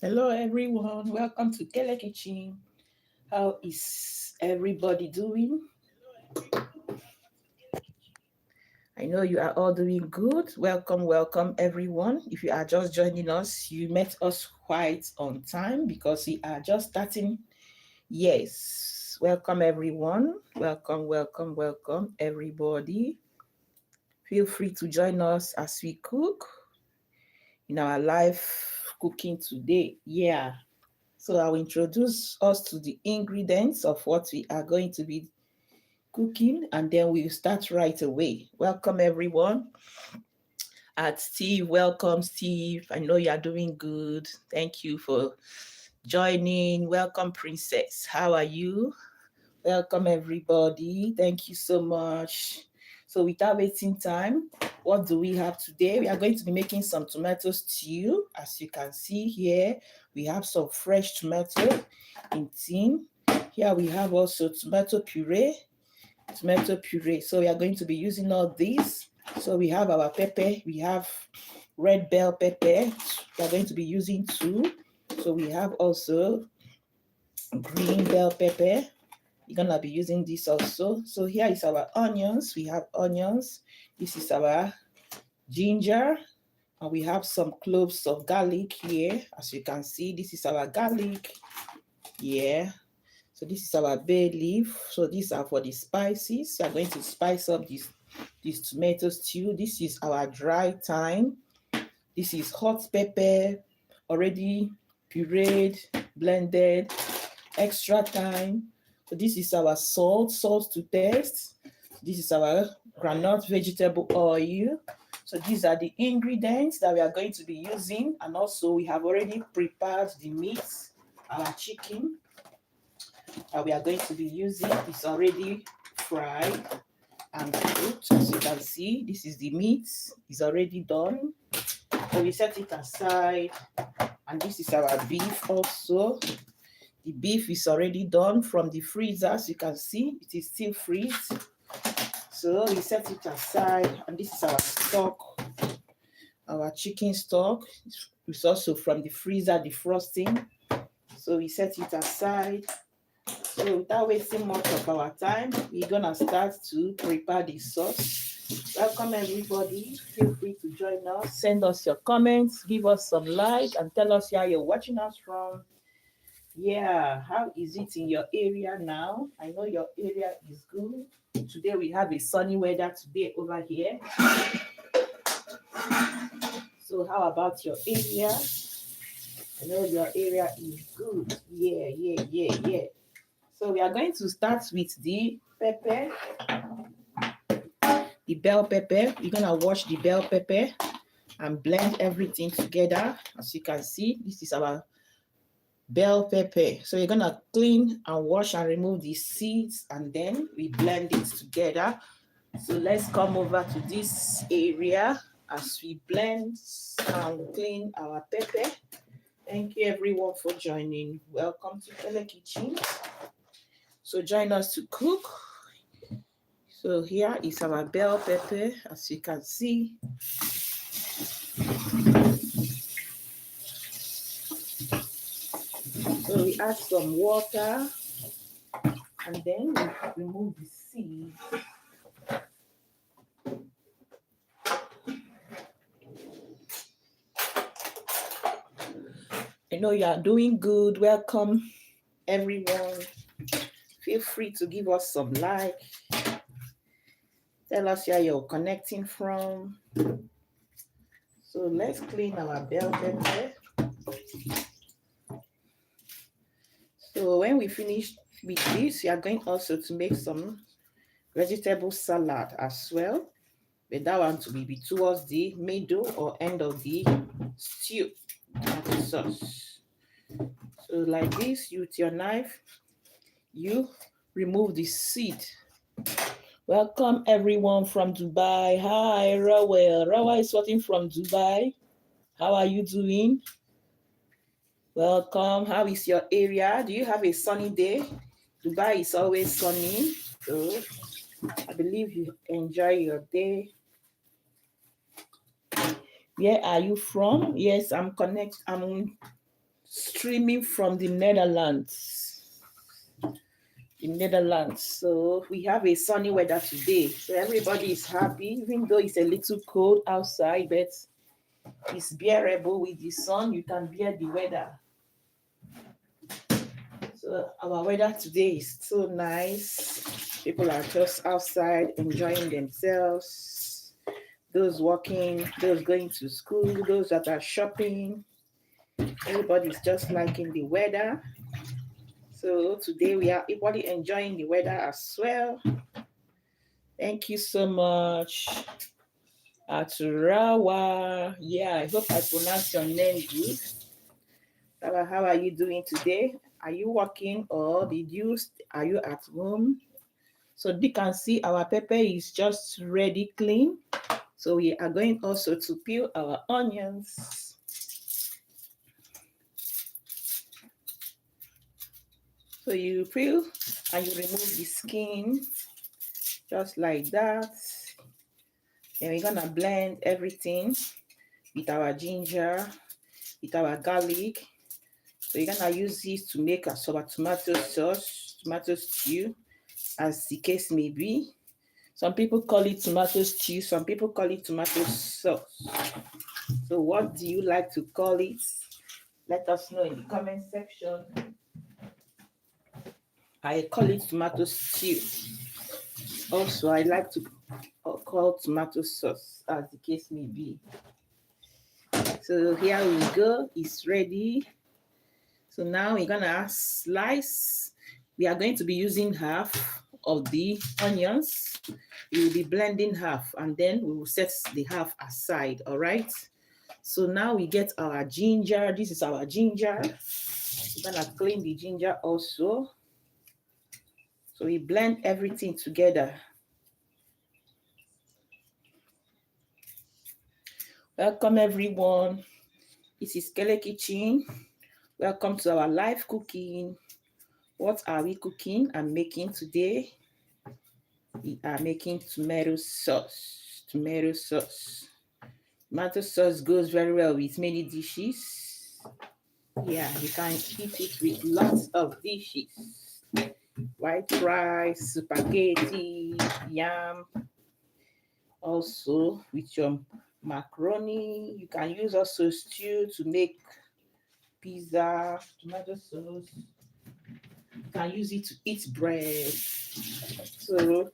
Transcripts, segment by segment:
Hello everyone, welcome to Kele Kitchen. How is everybody doing? I know you are all doing good. Welcome everyone. If you are just joining us, you met us quite on time because we are just starting. Yes, welcome everyone. Welcome everybody. Feel free to join us as we cook in our live cooking today. Yeah. So I'll introduce us to the ingredients of what we are going to be cooking and then we'll start right away. Welcome everyone. At Steve, welcome Steve. I know you are doing good. Thank you for joining. Welcome Princess. How are you? Welcome everybody. Thank you so much. So without wasting time, what do we have today? We are going to be making some tomato stew. As you can see here, we have some fresh tomato in tin. Here we have also tomato puree. So we are going to be using all these. So we have our pepper. We have red bell pepper. We are going to be using two. So we have also green bell pepper. We're gonna be using this also. So here is our onions. We have onions. This is our ginger, and we have some cloves of garlic here. As you can see, this is our garlic. Yeah. So this is our bay leaf. So these are for the spices. We are going to spice up this tomato stew. This is our dry thyme. This is hot pepper, already pureed, blended, extra thyme. So this is our salt to taste. This is our groundnut vegetable oil. So these are the ingredients that we are going to be using. And also we have already prepared the meat, our chicken that we are going to be using. It's already fried and cooked. As you can see, this is the meat. It's already done. So we set it aside. And this is our beef also. The beef is already done from the freezer. As you can see, it is still freezed. So we set it aside, and this is our stock, our chicken stock. It's also from the freezer, defrosting. So we set it aside. So without wasting much of our time, we're gonna start to prepare the sauce. Welcome everybody. Feel free to join us. Send us your comments, give us some like, and tell us where you're watching us from. Yeah, how is it in your area now? I know your area is good. Today we have a sunny weather today over here. So how about your area? I know your area is good. Yeah. So we are going to start with the pepper, the bell pepper. We're gonna wash the bell pepper and blend everything together. As you can see, this is our bell pepper. So you're gonna clean and wash and remove the seeds and then we blend it together. So let's come over to this area as we blend and clean our pepper. Thank you everyone for joining. Welcome to Kele Kitchen. So join us to cook. So here is our bell pepper. As you can see, so we add some water and then we remove the seeds. I know you are doing good. Welcome everyone. Feel free to give us some like. Tell us where you're connecting from. So let's clean our bell pepper. So when we finish with this, we are going also to make some vegetable salad as well. But that one to be towards the middle or end of the stew tomato sauce. So like this, with your knife, you remove the seed. Welcome everyone from Dubai. Hi, Rawa. Rawa is watching from Dubai. How are you doing? Welcome. How is your area? Do you have a sunny day? Dubai is always sunny. So I believe you enjoy your day. Where are you from? Yes, I'm streaming from the Netherlands. So we have a sunny weather today. So everybody is happy, even though it's a little cold outside, but it's bearable with the sun. You can bear the weather. So our weather today is so nice. People are just outside enjoying themselves. Those working, those going to school, those that are shopping. Everybody's just liking the weather. So today we are equally enjoying the weather as well. Thank you so much, Aturawa. Yeah, I hope I pronounced your name good. How are you doing today? Are you working or are you at home? So you can see our pepper is just ready clean. So we are going also to peel our onions. So you peel and you remove the skin just like that. Then we're gonna blend everything with our ginger, with our garlic. So you're gonna use this to make our tomato sauce, tomato stew, as the case may be. Some people call it tomato stew, some people call it tomato sauce. So what do you like to call it? Let us know in the comment section. I call it tomato stew. Also, I like to call tomato sauce, as the case may be. So here we go, it's ready. So now we're gonna slice. We are going to be using half of the onions. We will be blending half and then we will set the half aside, all right? So now we get our ginger. This is our ginger. We're gonna clean the ginger also. So we blend everything together. Welcome everyone. This is Kele Kitchen. Welcome to our live cooking. What are we cooking and making today? We are making tomato sauce. Tomato sauce. Tomato sauce goes very well with many dishes. Yeah, you can eat it with lots of dishes. White rice, spaghetti, yam. Also with your macaroni. You can use also stew to make pizza, tomato sauce. You can use it to eat bread. So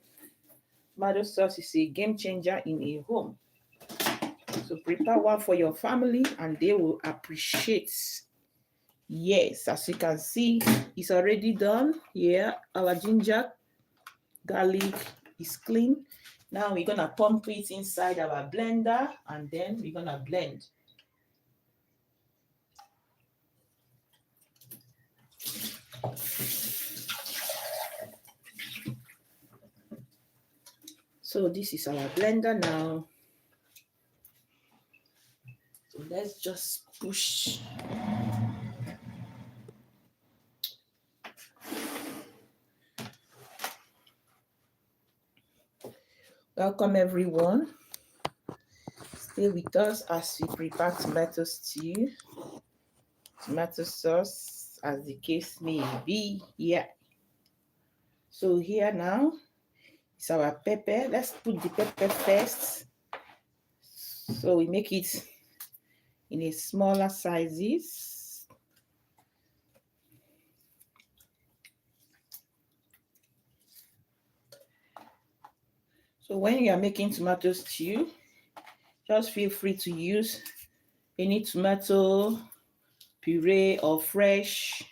tomato sauce is a game changer in a home. So prepare one for your family and they will appreciate. Yes, as you can see, it's already done. Yeah, our ginger, garlic is clean. Now we're gonna pump it inside our blender and then we're gonna blend. So this is our blender now. So let's just push. Welcome everyone. Stay with us as we prepare tomato stew, tomato sauce, as the case may be. Yeah. So here now is our pepper. Let's put the pepper first. So we make it in a smaller sizes. So when you are making tomato stew, just feel free to use any tomato puree or fresh,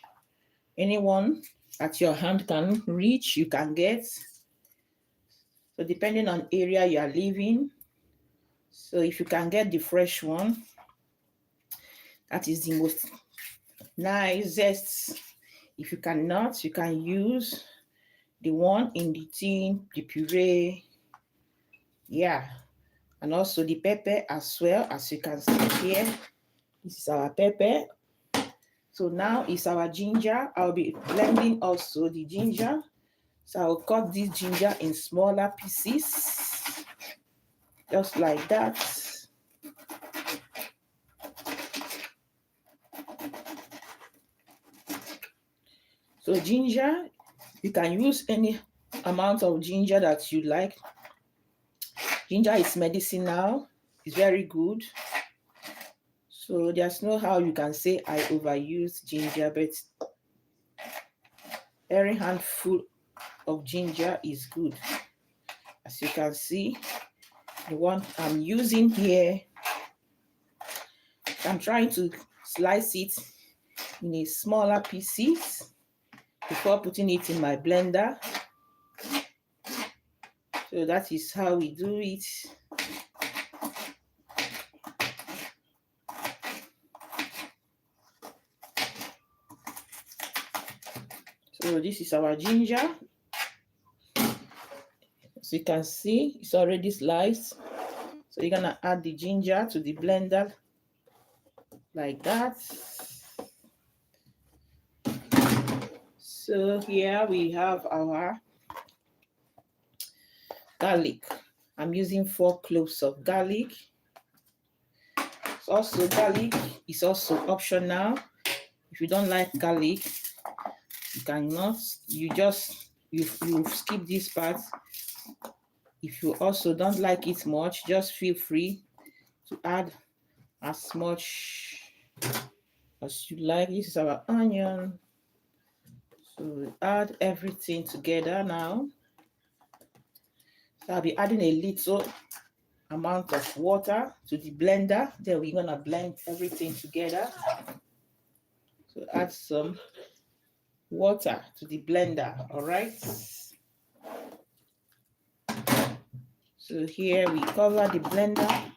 anyone that your hand can reach, you can get. So depending on area you are living, so if you can get the fresh one, that is the most nicest. If you cannot, you can use the one in the tin, the puree. Yeah, and also the pepper as well, as you can see here. This is our pepper. So now is our ginger. I'll be blending also the ginger. So I'll cut this ginger in smaller pieces, just like that. So ginger, you can use any amount of ginger that you like. Ginger is medicinal. It's very good. So there's no how you can say I overuse ginger, but every handful of ginger is good. As you can see, the one I'm using here, I'm trying to slice it in a smaller pieces before putting it in my blender. So that is how we do it. So this is our ginger. As you can see, it's already sliced. So you're gonna add the ginger to the blender like that. So here we have our garlic. I'm using 4 cloves of garlic. Also, garlic is also optional. If you don't like garlic, you cannot. You skip this part. If you also don't like it much, just feel free to add as much as you like. This is our onion. So we add everything together now. So I'll be adding a little amount of water to the blender. Then we're gonna blend everything together. So add some water to the blender, all right? So here we cover the blender.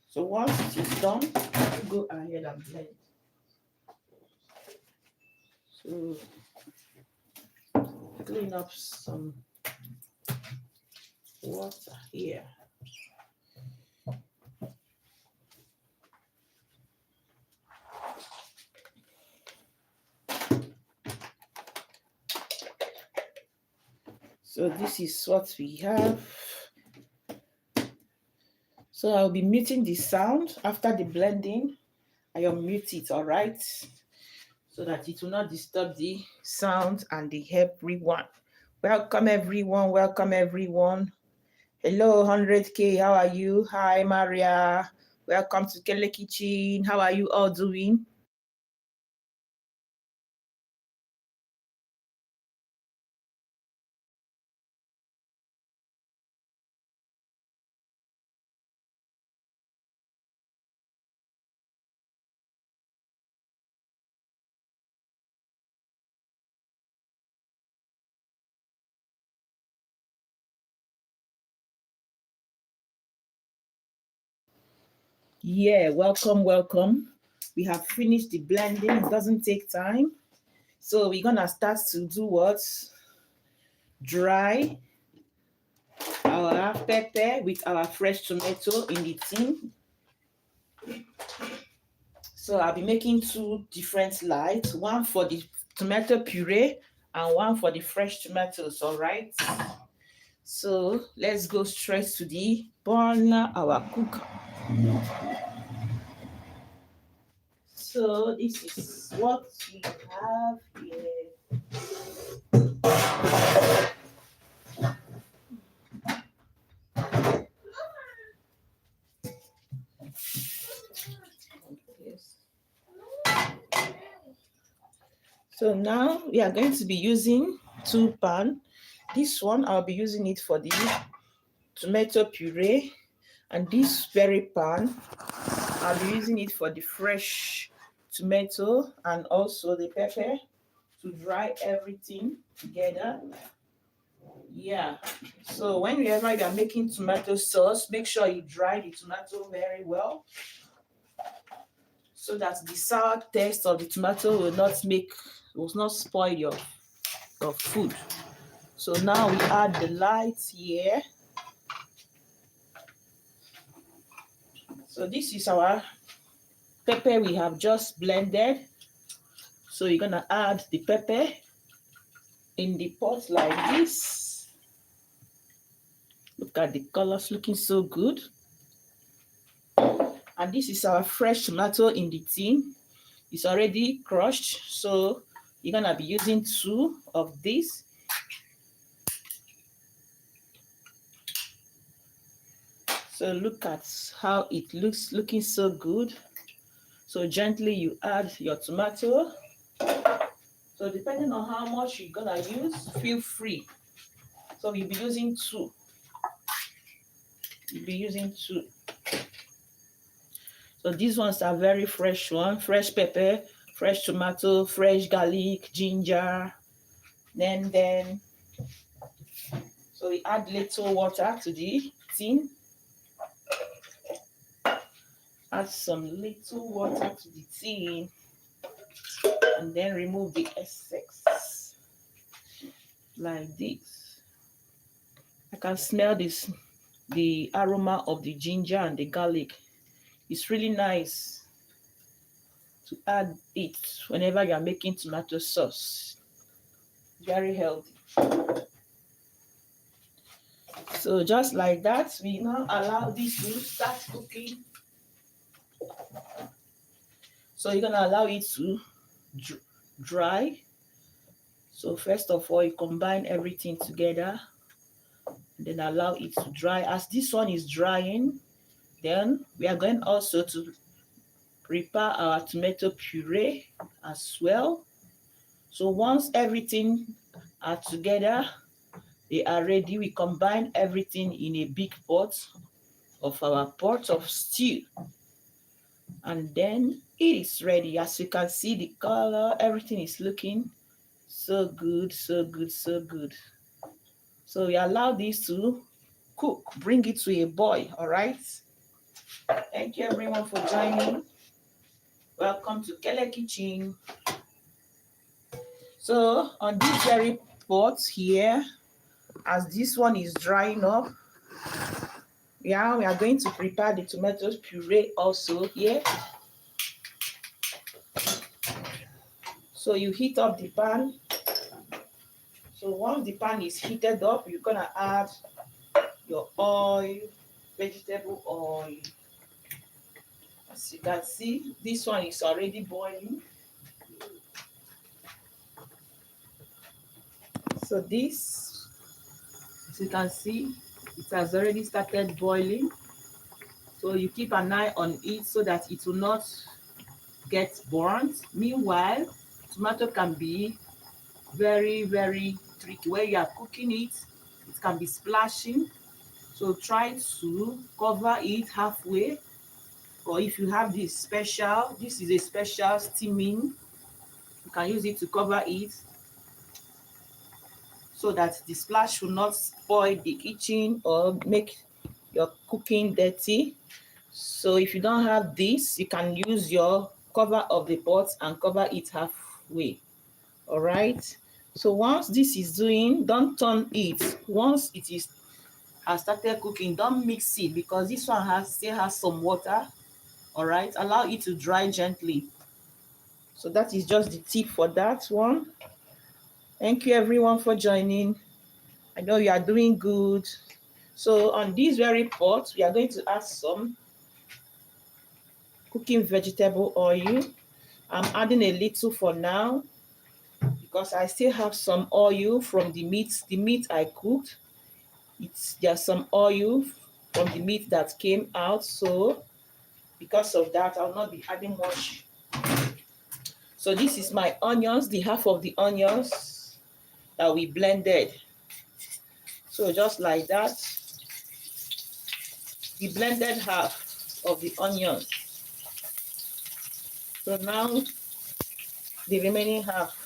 So once it is done, go ahead and blend. So clean up some water here. So this is what we have. So I'll be muting the sound after the blending. I will mute it, all right? So that it will not disturb the sound and the everyone. Welcome everyone, welcome everyone. Hello 100K, how are you? Hi Maria, welcome to Kele Kitchen. How are you all doing? Yeah, welcome, welcome. We have finished the blending. It doesn't take time. So we're gonna start to do what? Dry our pepper with our fresh tomato in the tin. So I'll be making 2 different lights, one for the tomato puree and one for the fresh tomatoes, all right? So let's go straight to the burner, our cooker. So this is what we have here. Yes. So now we are going to be using 2 pans. This one I'll be using it for the tomato puree, and this very pan I'll be using it for the fresh tomato and also the pepper to dry everything together. Yeah, so whenever you are making tomato sauce, make sure you dry the tomato very well so that the sour taste of the tomato will not spoil your food. So now we add the lights here. So this is our pepper we have just blended. So you're gonna add the pepper in the pot like this. Look at the colors looking so good. And this is our fresh tomato in the tin. It's already crushed, so you're gonna be using 2 of these. So look at how it looks, looking so good. So gently you add your tomato. So depending on how much you're gonna use, feel free. So you'll be using 2. You'll be using 2. So these ones are very fresh one, fresh pepper, fresh tomato, fresh garlic, ginger. Then so we add little water to the tin. Add some little water to the tin, and then remove the essence like this. I can smell this, the aroma of the ginger and the garlic. It's really nice to add it whenever you are making tomato sauce. Very healthy. So just like that, we now allow this to start cooking. So you're gonna allow it to dry. So first of all, you combine everything together, and then allow it to dry. As this one is drying, then we are going also to prepare our tomato puree as well. So once everything are together, they are ready, we combine everything in a big pot of our pot of stew, and then it is ready. As you can see, the color, everything is looking so good, so good, so good. So we allow this to cook, bring it to a boil. All right, thank you everyone for joining. Welcome to Kele Kitchen. So on this very pot here, as this one is drying up, yeah, we are going to prepare the tomato puree also here. So you heat up the pan. So once the pan is heated up, you're gonna add your oil, vegetable oil. As you can see, this one is already boiling. So this, as you can see, it has already started boiling. So you keep an eye on it so that it will not get burnt. Meanwhile, tomato can be very, very tricky. When you are cooking it, it can be splashing. So try to cover it halfway. Or if you have this special, this is a special steaming, you can use it to cover it so that the splash will not spoil the kitchen or make your cooking dirty. So if you don't have this, you can use your cover of the pot and cover it halfway. All right. So once this is doing, don't turn it. Once it is has started cooking, don't mix it because this one still has some water. All right. Allow it to dry gently. So that is just the tip for that one. Thank you everyone for joining. I know you are doing good. So on this very pot, we are going to add some cooking vegetable oil. I'm adding a little for now because I still have some oil from the meat I cooked. There's some oil from the meat that came out, so because of that, I'll not be adding much. So this is my onions, the half of the onions that we blended. So just like that, the blended half of the onions. So now the remaining half,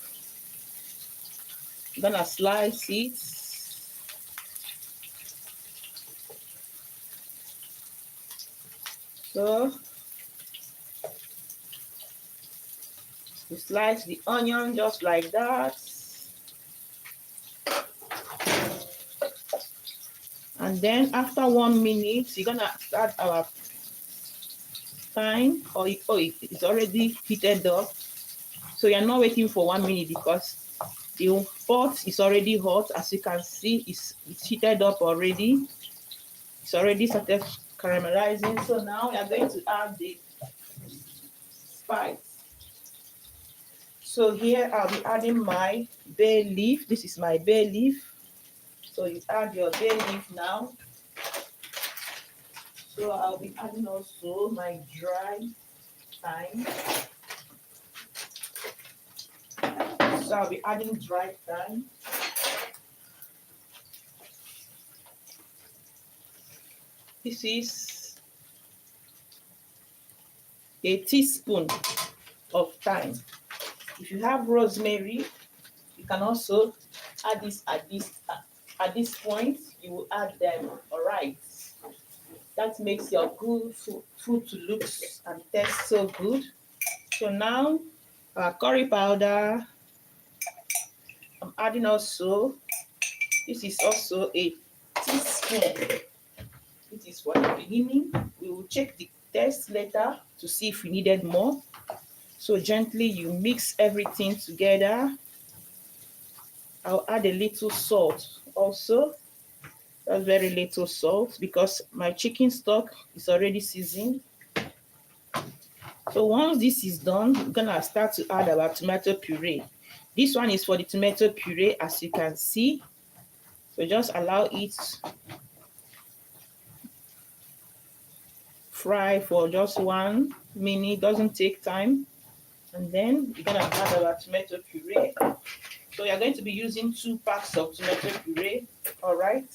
I'm gonna slice it. So you slice the onion just like that. And then after 1 minute, you're gonna start our time, it's already heated up. So you're not waiting for 1 minute because the pot is already hot. As you can see, it's heated up already. It's already started caramelizing. So now we are going to add the spice. So here I'll be adding my bay leaf. This is my bay leaf. So you add your bay leaf now. So I'll be adding also my dry thyme. So I'll be adding dry thyme. This is a teaspoon of thyme. If you have rosemary, you can also add this at this point. You will add them. All right. That makes your good food to look and taste so good. So now our curry powder. I'm adding also. This is also a teaspoon. It is for the beginning. We will check the taste later to see if we needed more. So gently you mix everything together. I'll add a little salt also. That's very little salt because my chicken stock is already seasoned. So once this is done, we're gonna start to add our tomato puree. This one is for the tomato puree, as you can see. So just allow it fry for just 1 minute, doesn't take time. And then we're gonna add our tomato puree. So you're going to be using 2 packs of tomato puree, all right?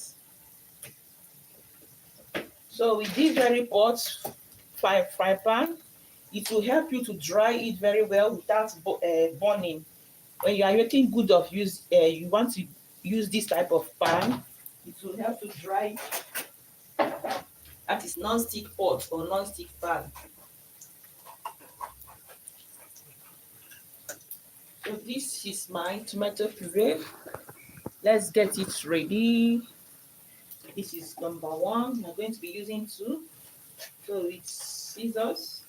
So with this very pot fry pan, it will help you to dry it very well without burning. When you are making good of use, you want to use this type of pan, it will help to dry. That is non-stick pot or non-stick pan. So this is my tomato puree. Let's get it ready. This is number 1. We're going to be using 2. So it's scissors.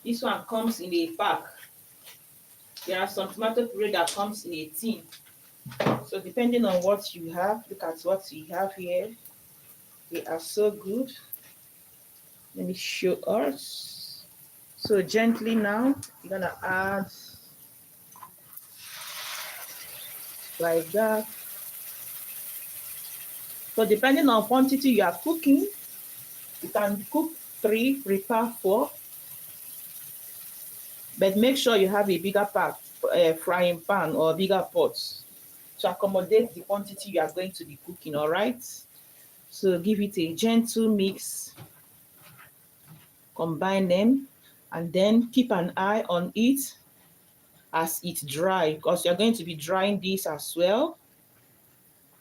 This one comes in a pack. There are some tomato puree that comes in a tin. So depending on what you have, look at what we have here. They are so good. Let me show us. So gently now, you're gonna add like that. So depending on quantity you are cooking, you can cook 3, prepare 4. But make sure you have a bigger frying pan or bigger pot to accommodate the quantity you are going to be cooking, all right? So give it a gentle mix, combine them, and then keep an eye on it as it dries, because you're going to be drying this as well.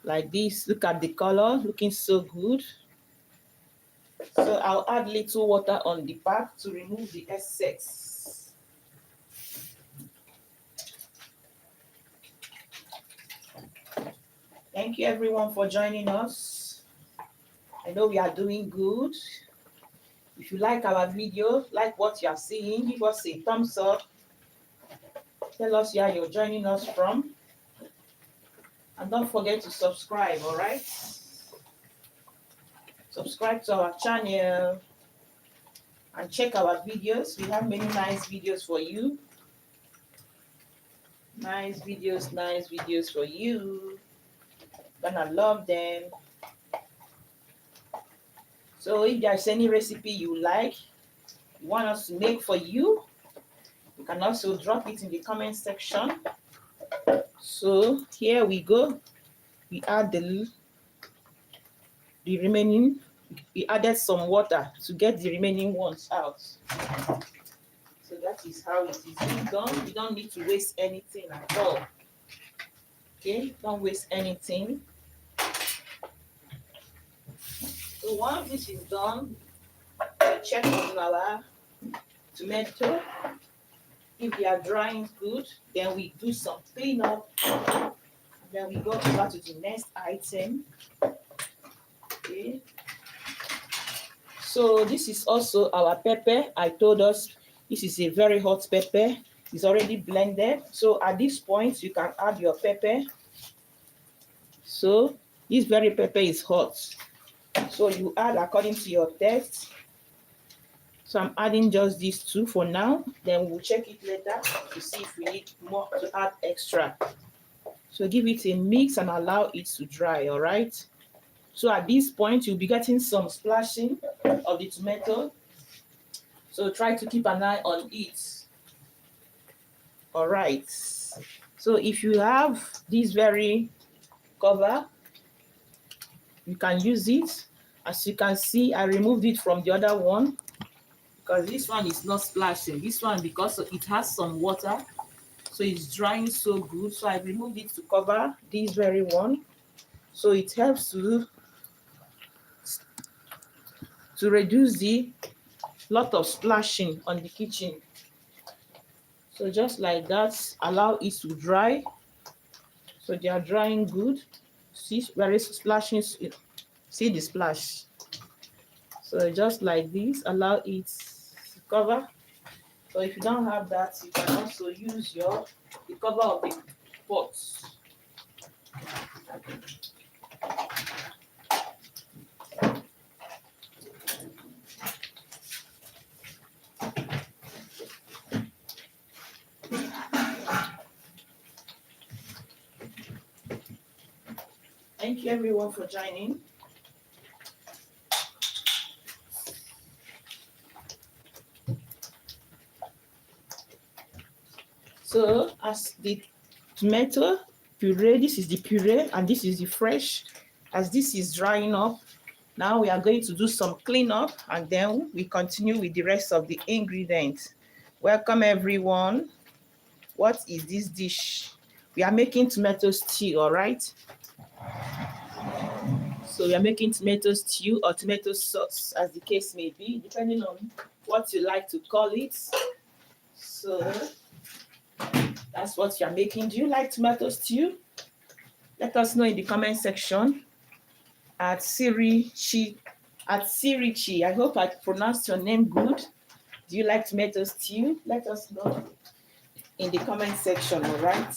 Like this, look at the color, looking so good. So I'll add little water on the pack to remove the excess. Thank you everyone for joining us. I know we are doing good. If you like our video, like what you are seeing, give us a thumbs up. Tell us where you're joining us from. And don't forget to subscribe, all right? Subscribe to our channel and check our videos. We have many nice videos for you. Nice videos for you. Gonna love them. So if there's any recipe you like, you want us to make for you, you can also drop it in the comment section. So here we go. We add the remaining, we added some water to get the remaining ones out. So that is how it is being done. You don't need to waste anything at all. Okay, don't waste anything. So once this is done, we check on our tomato. If they are drying good, then we do some cleanup. And then we go over to the next item. Okay. So this is also our pepper. I told us this is a very hot pepper. It's already blended. So at this point, you can add your pepper. So this very pepper is hot. So you add according to your taste. So I'm adding just these two for now. Then we'll check it later to see if we need more to add extra. So give it a mix and allow it to dry, all right? So at this point, you'll be getting some splashing of the tomato. So try to keep an eye on it. All right. So if you have this very cover, you can use it. As you can see, I removed it from the other one because this one is not splashing. This one, because it has some water, so it's drying so good. So I removed it to cover this very one. So it helps to reduce the lot of splashing on the kitchen. So just like that, allow it to dry. So they are drying good. See where it's splashing, see the splash. So just like this, allow it to cover. So if you don't have that, you can also use the cover of the pot. Thank you everyone for joining. So as the tomato puree, this is the puree and this is the fresh. As this is drying up, now we are going to do some cleanup and then we continue with the rest of the ingredients. Welcome everyone. What is this dish? We are making tomato stew, all right? So we are making tomato stew or tomato sauce, as the case may be, depending on what you like to call it. So that's what you are making. Do you like tomato stew? Let us know in the comment section at Sirichi. I hope I pronounced your name good. Do you like tomato stew? Let us know in the comment section, all right?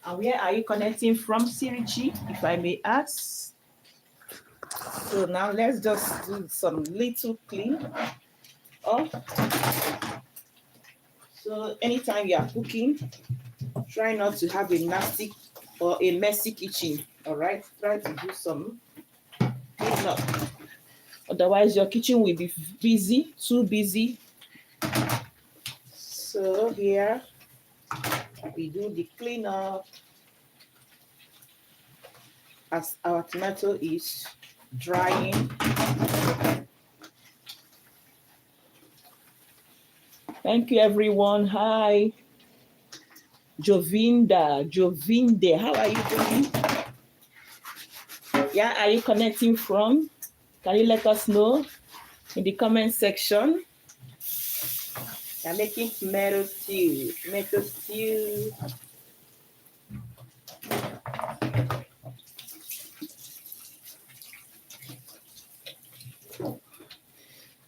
And where are you connecting from, Sirichi, if I may ask? So now let's just do some little clean up. So anytime you are cooking, try not to have a nasty or a messy kitchen, all right? Try to do some clean up. Otherwise, your kitchen will be busy, too busy. So here, we do the cleanup as our tomato is drying. Thank you, everyone. Hi. Jovinde, how are you doing? Yeah, are you connecting from? Can you let us know in the comment section? I'm making tomato stew.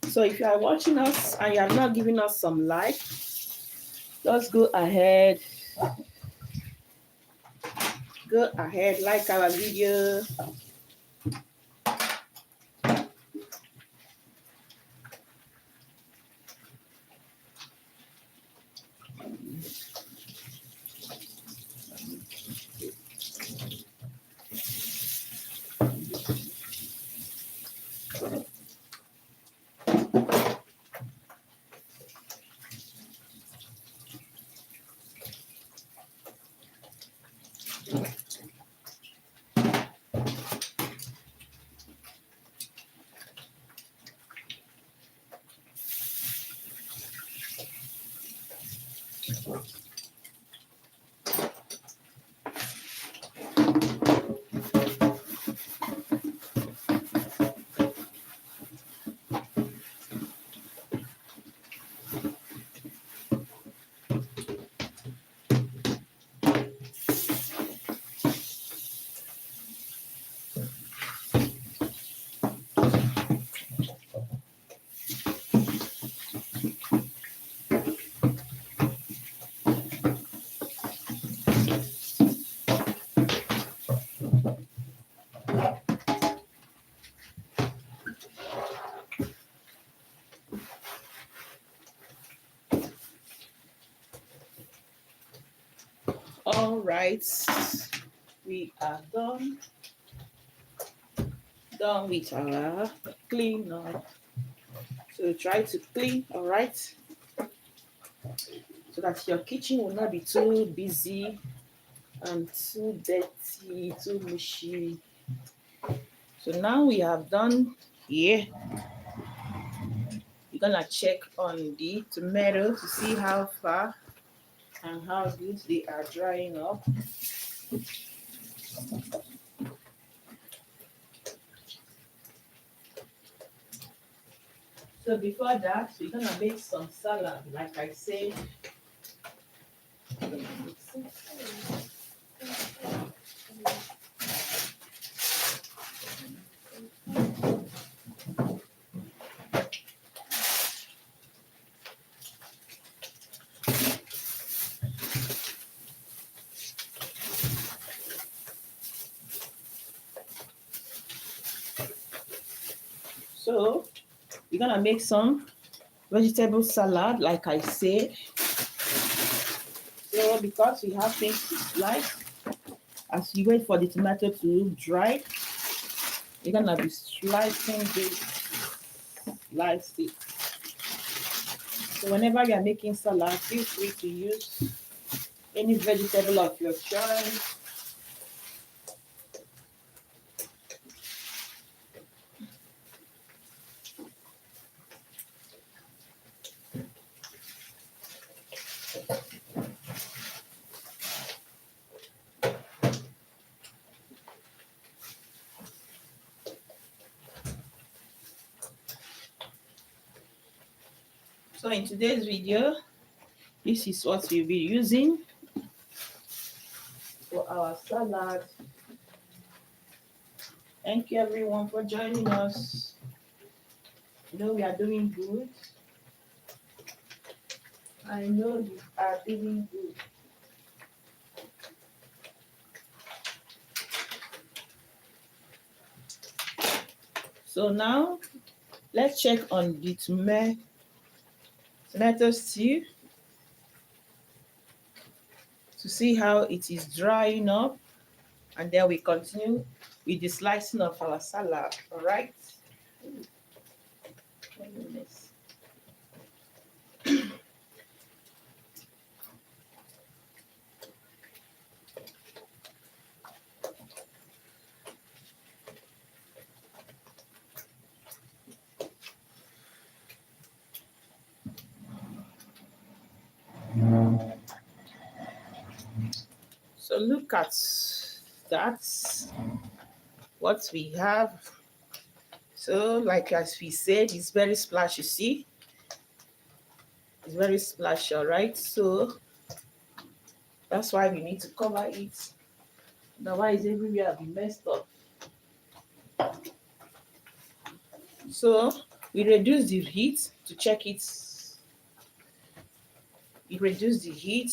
So if you are watching us and you are not giving us some like, just go ahead, like our video. All right, we are done with our clean up. So try to clean, all right, so that your kitchen will not be too busy and too dirty, too mushy. So now we have done here. We're gonna check on the tomato to see how far and how good they are drying up. So before that, we're gonna make some salad, like I said. So we're gonna make some vegetable salad, like I said. So because we have things to slice, as you wait for the tomato to dry, you're gonna be slicing this, slice it. So whenever you are making salad, feel free to use any vegetable of your choice. So in today's video, this is what we'll be using for our salad. Thank you everyone for joining us. I know we are doing good. I know you are doing good. So now let's check on the tomato stew to see how it is drying up, and then we continue with the slicing of our salad. All right. So look at that, what we have. So like as we said, it's very splashy. See, it's very splashy. All right, so that's why we need to cover it, otherwise everywhere will be messed up. So we reduce the heat to check it. We reduce the heat,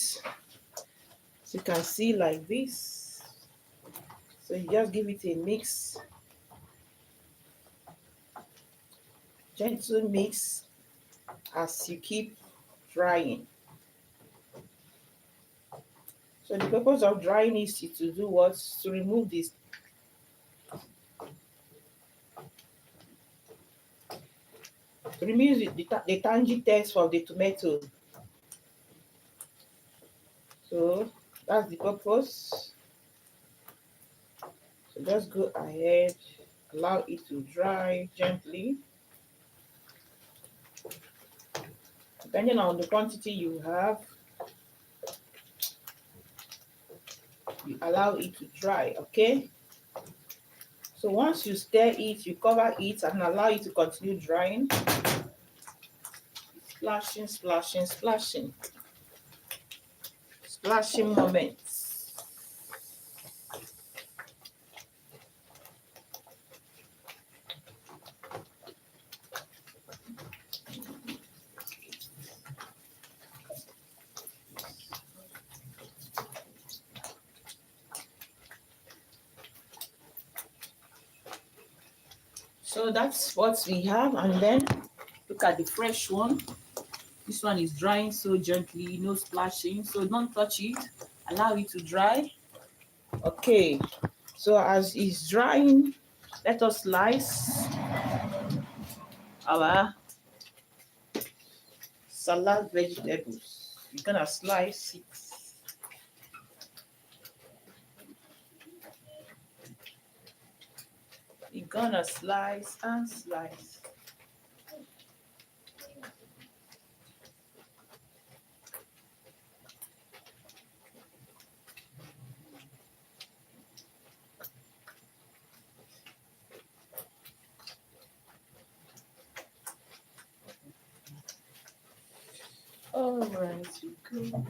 so you can see like this. So you just give it a mix, gentle mix, as you keep drying. So the purpose of drying is to do what? To remove this. To remove the tangy taste from the tomato. So that's the purpose. So just go ahead, allow it to dry gently. Depending on the quantity you have, you allow it to dry, okay? So once you stir it, you cover it and allow it to continue drying. Splashing, splashing, splashing. Splashing moments. So that's what we have, and then look at the fresh one. This one is drying so gently, no splashing, so don't touch it Allow it to dry. Okay, so as it's drying, let us slice our salad vegetables. You're gonna slice it. You're gonna slice and slice. All right, we go.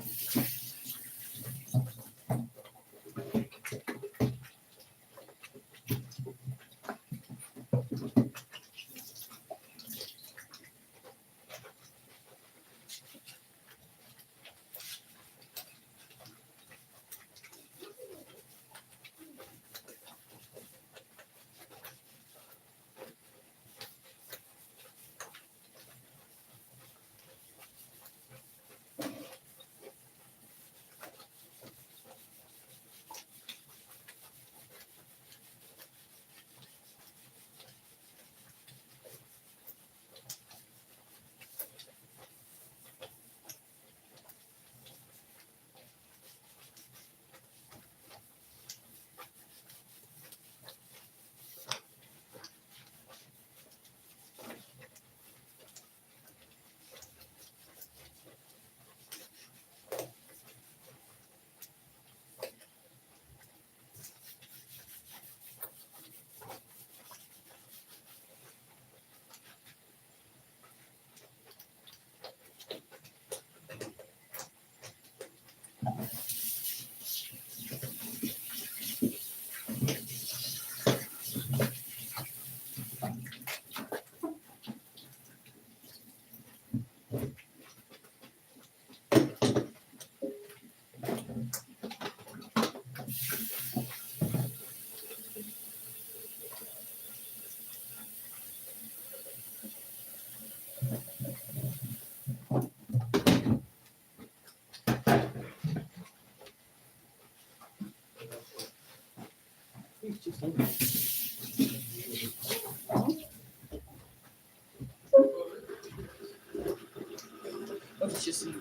What did you see?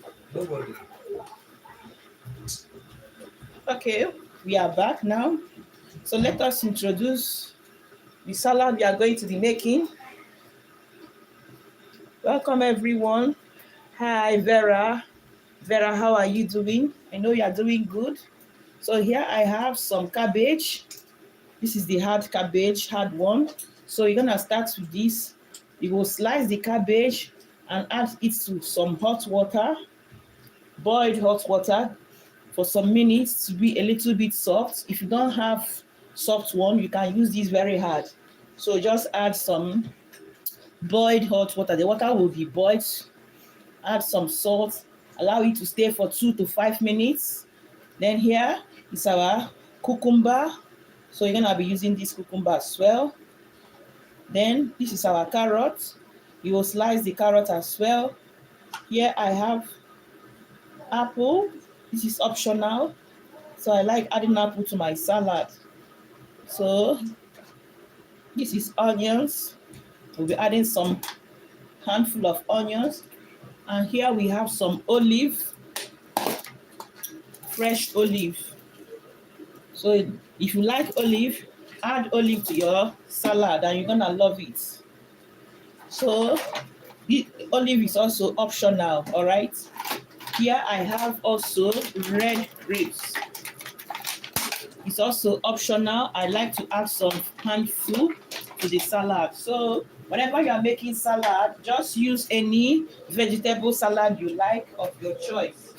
Okay, we are back now. So let us introduce the salad we are going to be making. Welcome everyone. Hi Vera. Vera, how are you doing? I know you are doing good. So here I have some cabbage. This is the hard cabbage, hard one. So you're gonna start with this. You will slice the cabbage and add it to some hot water, boiled hot water for some minutes to be a little bit soft. If you don't have soft one, you can use this very hard. So just add some boiled hot water. The water will be boiled. Add some salt. Allow it to stay for 2 to 5 minutes. Then here is our cucumber. So you're gonna be using this cucumber as well. Then this is our carrot. You will slice the carrot as well. Here I have apple. This is optional. So I like adding apple to my salad. So this is onions. We'll be adding some handful of onions. And here we have some olive, fresh olive. So if you like olive, add olive to your salad and you're gonna love it. So the olive is also optional, all right? Here I have also red grapes. It's also optional. I like to add some handful to the salad. So whenever you are making salad, just use any vegetable salad you like of your choice.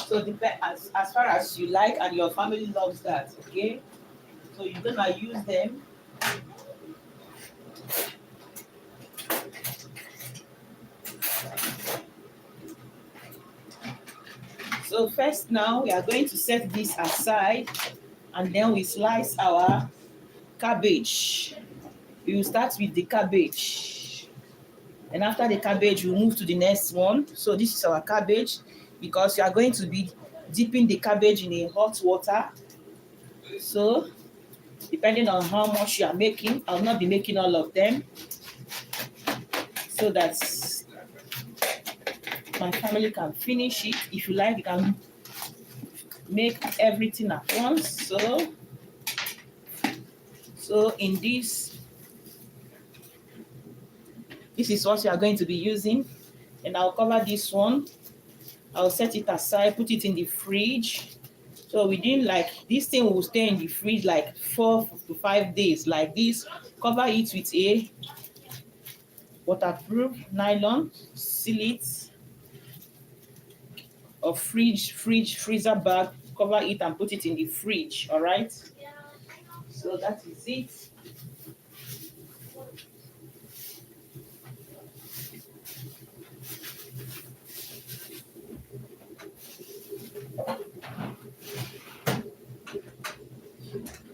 So as far as you like and your family loves that, okay? So you're gonna use them. So first now we are going to set this aside and then we slice our cabbage. We will start with the cabbage. And after the cabbage, we'll move to the next one. So this is our cabbage. because you are going to be dipping the cabbage in a hot water. So depending on how much you are making, I'll not be making all of them, so that my family can finish it. If you like, you can make everything at once. So in this is what you are going to be using, and I'll cover this one. I'll set it aside, put it in the fridge. So within, like, this thing will stay in the fridge like 4 to 5 days like this. Cover it with a waterproof nylon, seal it, or freezer bag, cover it and put it in the fridge. All right, so that is it.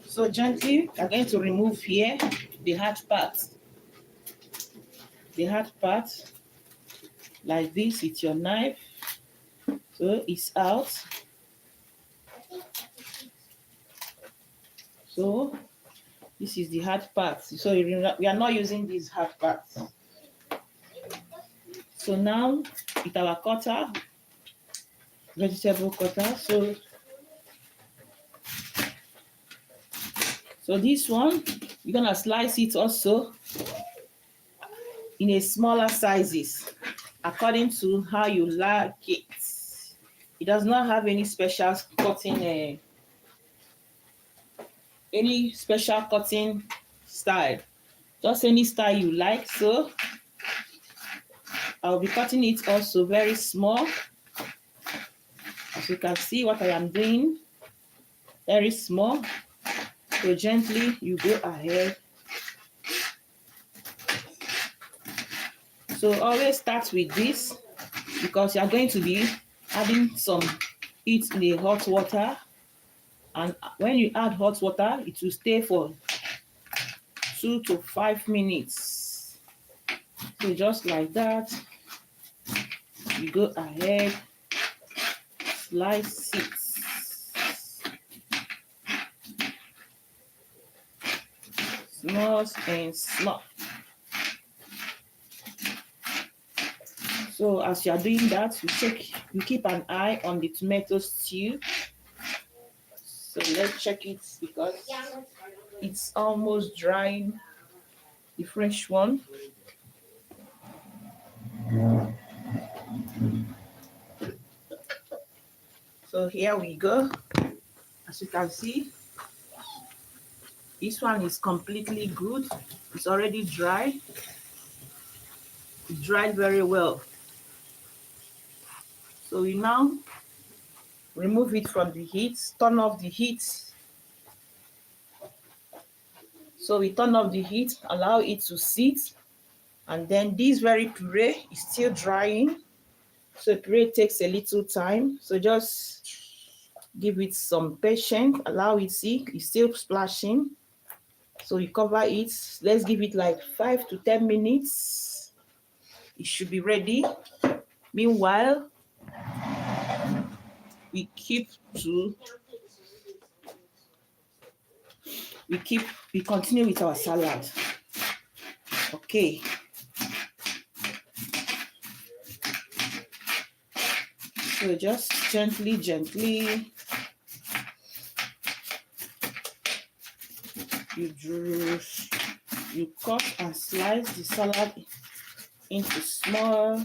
So gently, I'm going to remove here the hard part. The hard part, like this, with your knife. So it's out. So this is the hard part. So we are not using these hard parts. So now with our cutter, vegetable cutter, so this one, we're gonna slice it also in a smaller sizes according to how you like it. It does not have any special cutting style, just any style you like. So I'll be cutting it also very small. As you can see what I am doing, very small. So gently you go ahead. So always start with this, because you are going to be adding some heat in the hot water, and when you add hot water, it will stay for 2 to 5 minutes. So just like that, you go ahead, slice it. Small and small. So as you are doing that, you keep an eye on the tomato stew. So let's check it, because it's almost drying, the fresh one. So here we go. As you can see, this one is completely good. It's already dry. It dried very well. So we now remove it from the heat, turn off the heat. So we turn off the heat, allow it to sit, and then this very puree is still drying. So puree takes a little time. So just give it some patience, allow it see, it's still splashing. So we cover it. Let's give it like 5 to 10 minutes. It should be ready. Meanwhile, we continue with our salad. Okay. So just gently, you cut and slice the salad into small.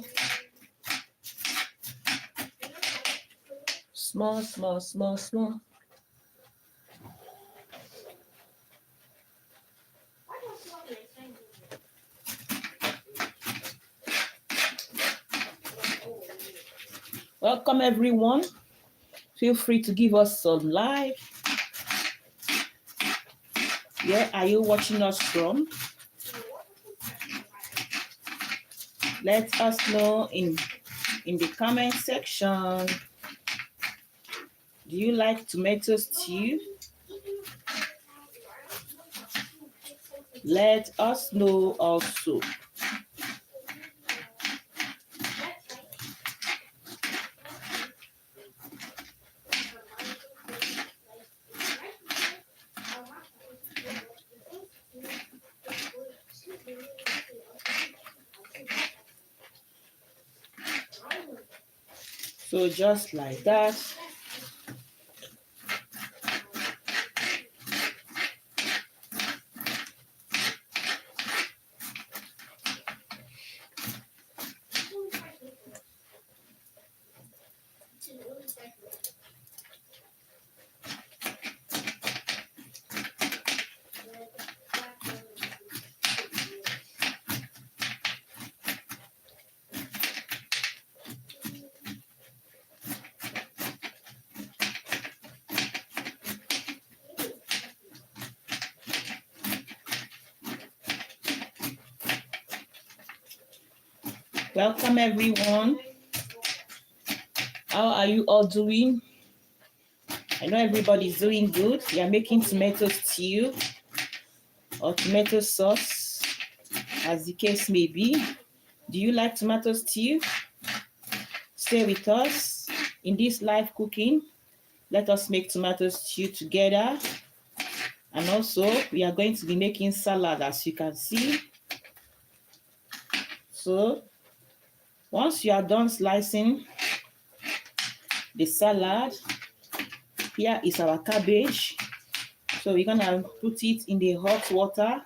Welcome everyone. Feel free to give us some like. Where are you watching us from? Let us know in the comment section. Do you like tomato stew? Let us know also. So just like that. Welcome everyone. How are you all doing? I know everybody's doing good. We are making tomato stew or tomato sauce, as the case may be. Do you like tomato stew? Stay with us in this live cooking. Let us make tomato stew together. And also, we are going to be making salad, as you can see. So, once you are done slicing the salad, here is our cabbage. So we're gonna put it in the hot water.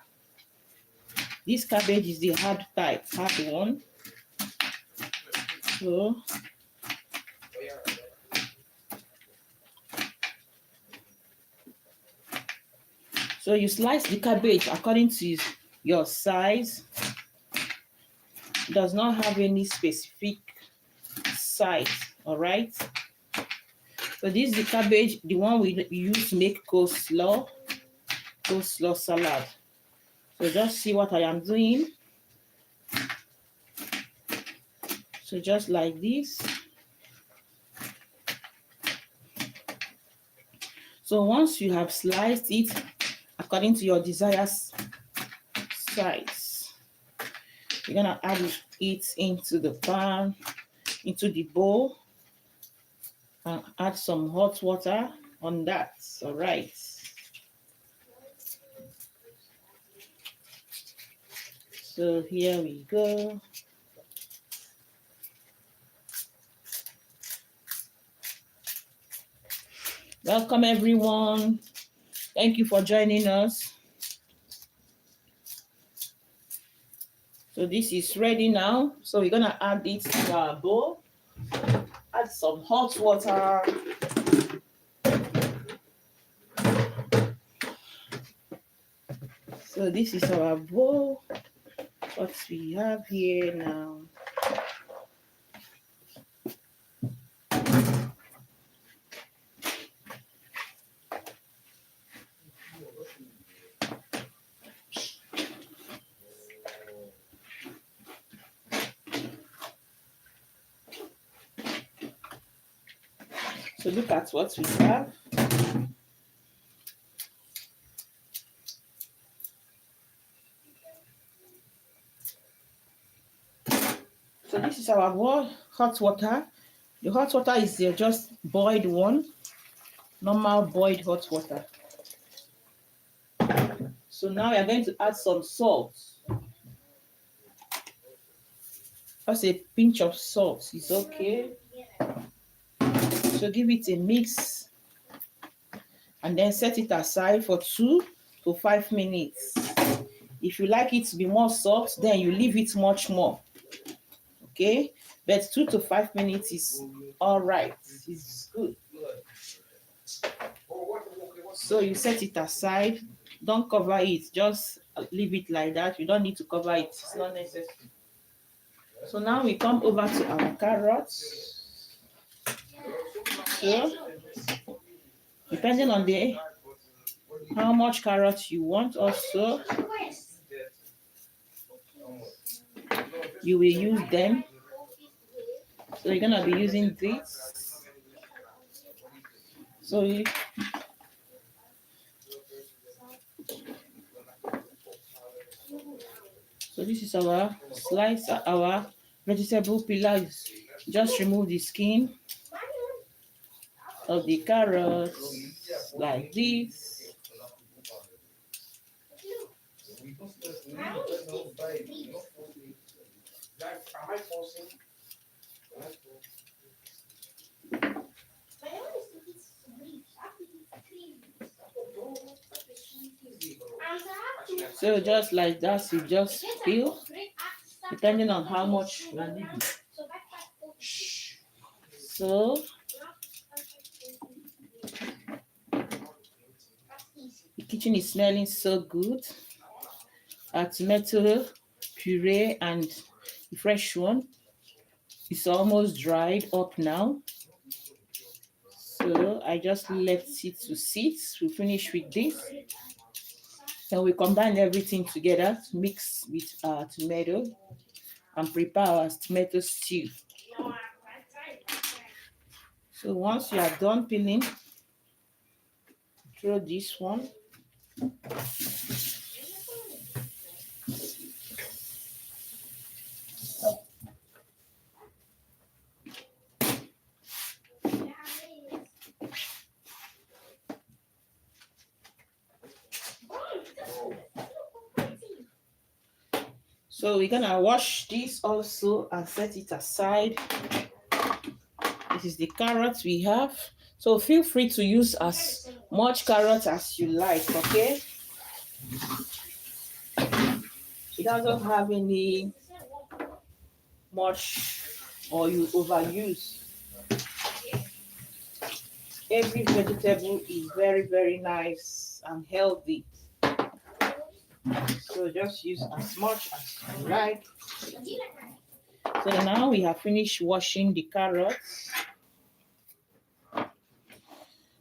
This cabbage is the hard type, hard one. So you slice the cabbage according to your size. It does not have any specific size, all right? So this is the cabbage, the one we use to make coleslaw salad. So just see what I am doing. So just like this. So once you have sliced it according to your desired size, you're gonna add it into the pan, into the bowl, and add some hot water on that. All right. So here we go. Welcome everyone. Thank you for joining us. So this is ready now. So we're gonna add it to our bowl. Add some hot water. So this is our bowl. What we have here now. So look at what we have. So this is our hot water. The hot water is just boiled one, normal boiled hot water. So now we are going to add some salt. Just a pinch of salt is okay. So give it a mix and then set it aside for 2 to 5 minutes. If you like it to be more soft, then you leave it much more. Okay, but 2 to 5 minutes is all right. It's good. So you set it aside. Don't cover it. Just leave it like that. You don't need to cover it. It's not necessary. So now we come over to our carrots. So depending on how much carrots you want also, you will use them. So you're gonna be using this. So this is our slice, our vegetable pillars. Just remove the skin of the carrots like this. So just like that, you just peel, depending on how much you are needing. So the kitchen is smelling so good. Our tomato puree and the fresh one is almost dried up now. So I just left it to sit. We'll finish with this. Then we combine everything together to mix with our tomato and prepare our tomato stew. So once you are done peeling, throw this one. So we're gonna wash this also and set it aside. This is the carrots we have. So feel free to use as much carrot as you like, okay? It doesn't have any much or you overuse. Every vegetable is very, very nice and healthy. So just use as much as you like. So now we have finished washing the carrots.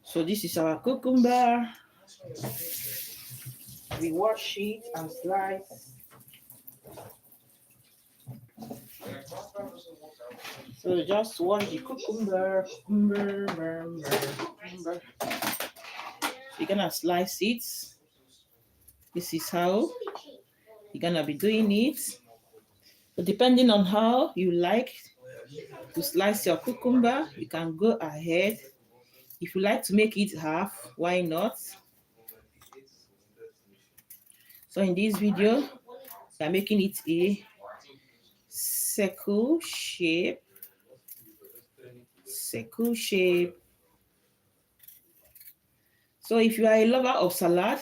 So this is our cucumber. We wash it and slice. So just wash the cucumber. You're gonna slice it. This is how you're gonna be doing it. But depending on how you like to slice your cucumber, you can go ahead. If you like to make it half, why not? So in this video, we are making it a circle shape. So if you are a lover of salad,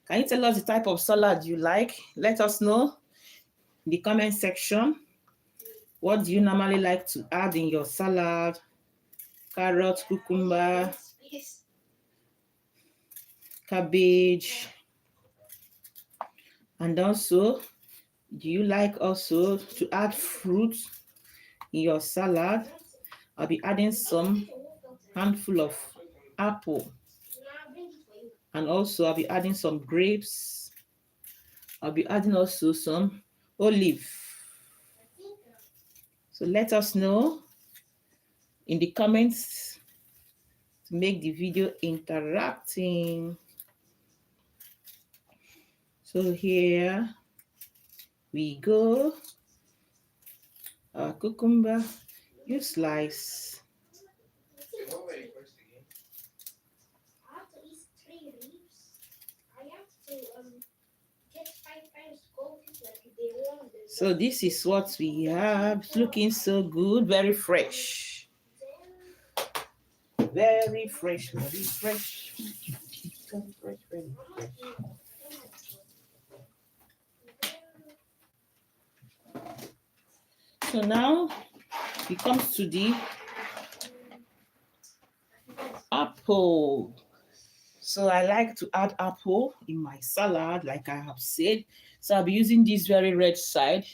can you tell us the type of salad you like? Let us know in the comment section. What do you normally like to add in your salad? Carrot, cucumber, cabbage. And also, do you like also to add fruit in your salad? I'll be adding some handful of apple. And also I'll be adding some grapes. I'll be adding also some olive. So let us know in the comments to make the video interacting. So here we go. Our cucumber, you slice. So this is what we have. It's looking so good, very fresh. Very fresh, very fresh. Very fresh, very fresh. So now it comes to the apple. So I like to add apple in my salad, like I have said. So I'll be using this very red side.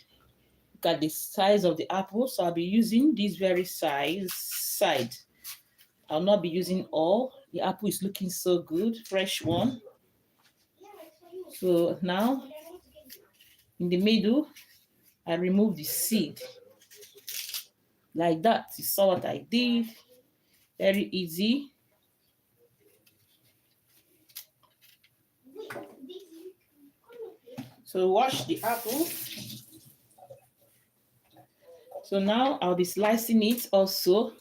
Look at the size of the apple. So I'll be using this very side. I'll not be using all. The apple is looking so good, fresh one. So now in the middle, I remove the seed. Like that. You saw what I did. Very easy. So wash the apple. So now I'll be slicing it also.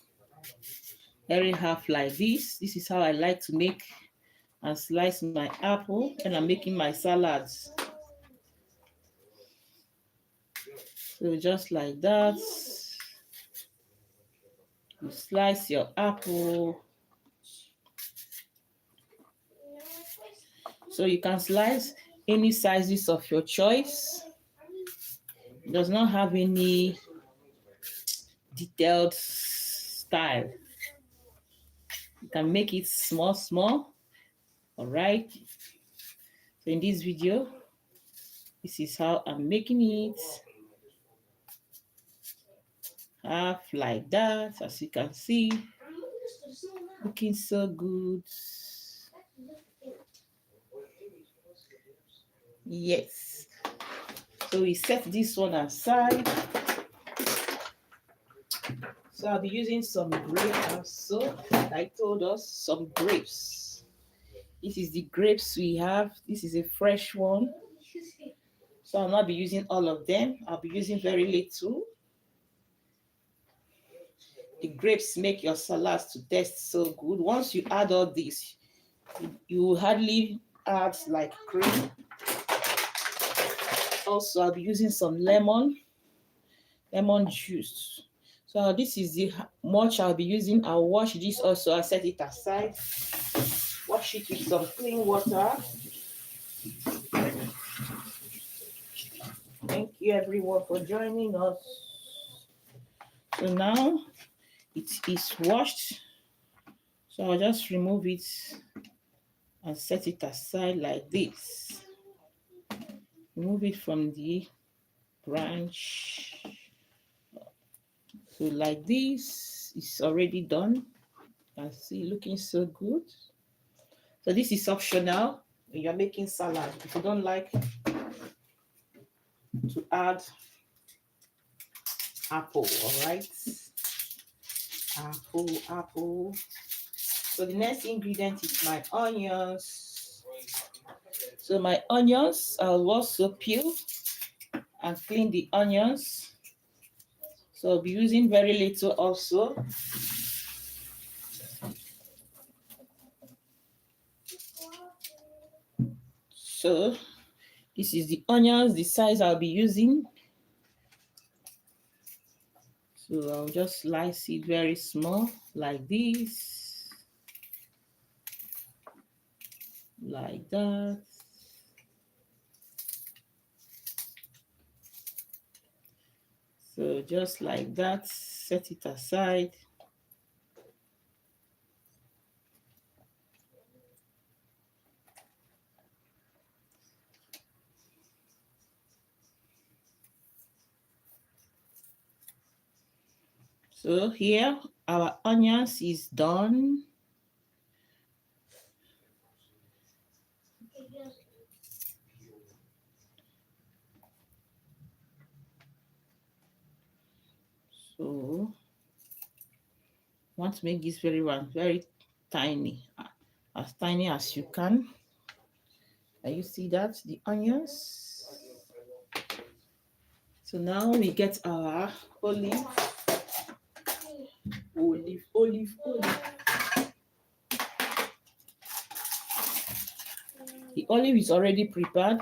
Very half like this. This is how I like to make and slice my apple when I'm making my salads. So just like that. You slice your apple. So you can slice any sizes of your choice. It does not have any detailed style. You can make it small, small. All right. So in this video, this is how I'm making it. Half like that, as you can see. Looking so good. Yes. So we set this one aside. So I'll be using some grapes also. I told us some grapes. This is the grapes we have. This is a fresh one. So I'll not be using all of them. I'll be using very little. The grapes make your salads to taste so good. Once you add all this, you hardly add like cream. Also, I'll be using some lemon juice. So this is the much I'll be using. I'll wash this also. I'll set it aside. Wash it with some clean water. Thank you everyone for joining us. So now it is washed. So I'll just remove it and set it aside like this. Remove it from the branch. So like this, it's already done. You can see looking so good. So this is optional when you're making salad. If you don't like to add apple, all right? Apple. So the next ingredient is my onions. So my onions, I'll also peel and clean the onions. So I'll be using very little also. So this is the onions, the size I'll be using. So I'll just slice it very small like this. Like that. So just like that, set it aside. So here our onions is done. So want to make this very tiny, as tiny as you can. And you see that the onions. So now we get our olive. The olive is already prepared.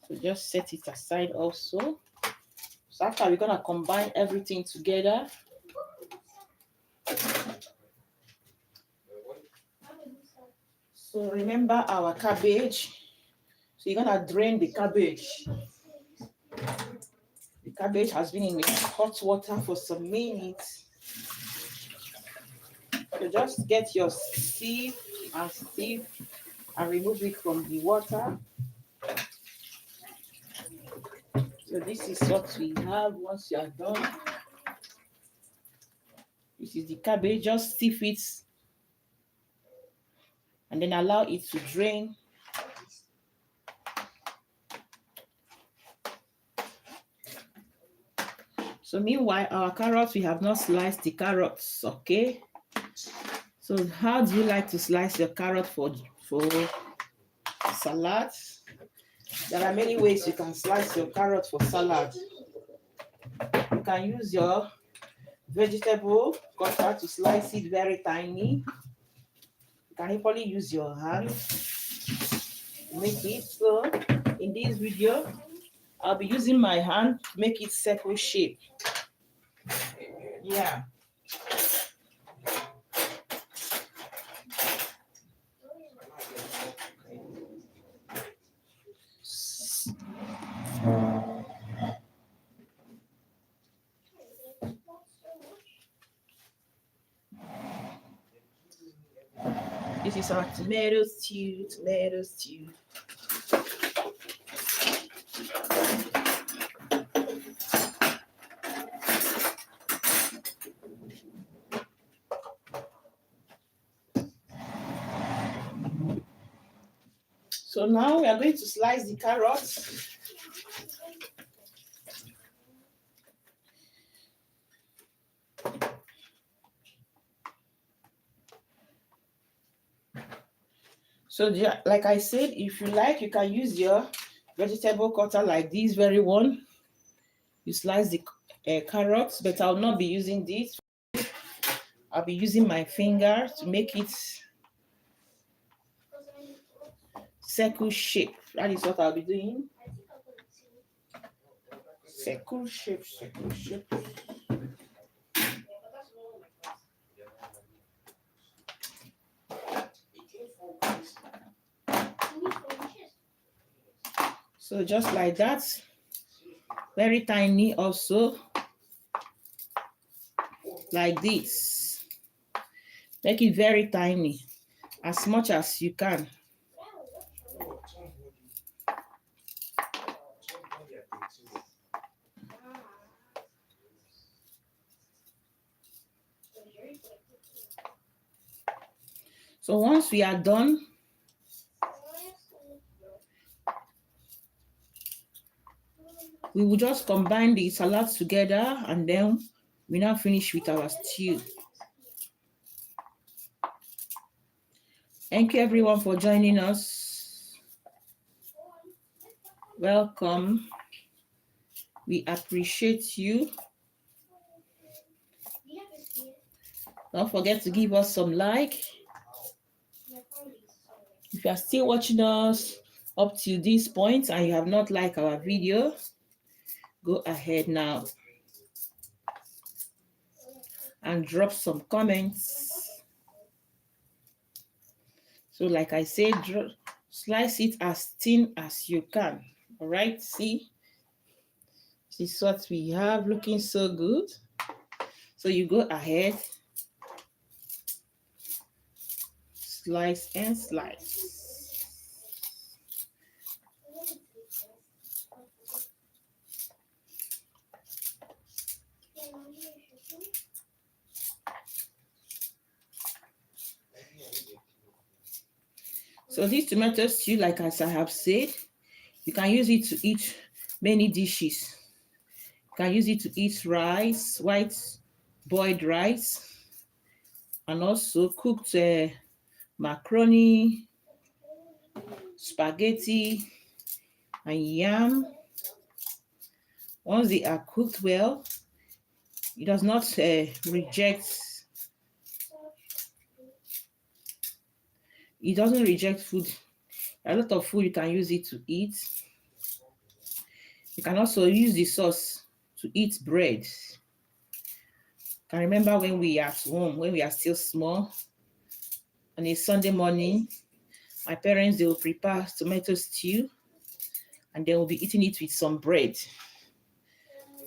So just set it aside also. So after we're gonna combine everything together. So remember our cabbage. So you're gonna drain the cabbage. The cabbage has been in the hot water for some minutes. So just get your sieve and remove it from the water. So this is what we have once you are done. This is the cabbage. Just sieve it and then allow it to drain. So meanwhile, our carrots, we have not sliced the carrots, okay? So how do you like to slice your carrot for salad? There are many ways you can slice your carrot for salad. You can use your vegetable cutter to slice it very tiny. You can equally use your hand to make it. So in this video, I'll be using my hand to make it circle shape. Yeah. This is our tomato stew. So now we are going to slice the carrots. So like I said, if you like, you can use your vegetable cutter like this very one. You slice the carrots, but I'll not be using this. I'll be using my finger to make it circle shape. That is what I'll be doing. Circle shape. So just like that, very tiny also, like this. Make it very tiny, as much as you can. So once we are done, we will just combine the salad together, and then we now finish with our stew. Thank you everyone for joining us. Welcome. We appreciate you. Don't forget to give us some like. If you are still watching us up to this point and you have not liked our video, go ahead now and drop some comments. So like I said, slice it as thin as you can. All right, see, this is what we have, looking so good. So you go ahead, slice and slice. So this tomato stew, like as I have said, you can use it to eat many dishes. You can use it to eat rice, white boiled rice, and also cooked macaroni, spaghetti, and yam. Once they are cooked well, it does not reject. It doesn't reject food. A lot of food you can use it to eat. You can also use the sauce to eat bread. I remember when we are at home, when we are still small, on a Sunday morning, my parents, they will prepare tomato stew and they will be eating it with some bread.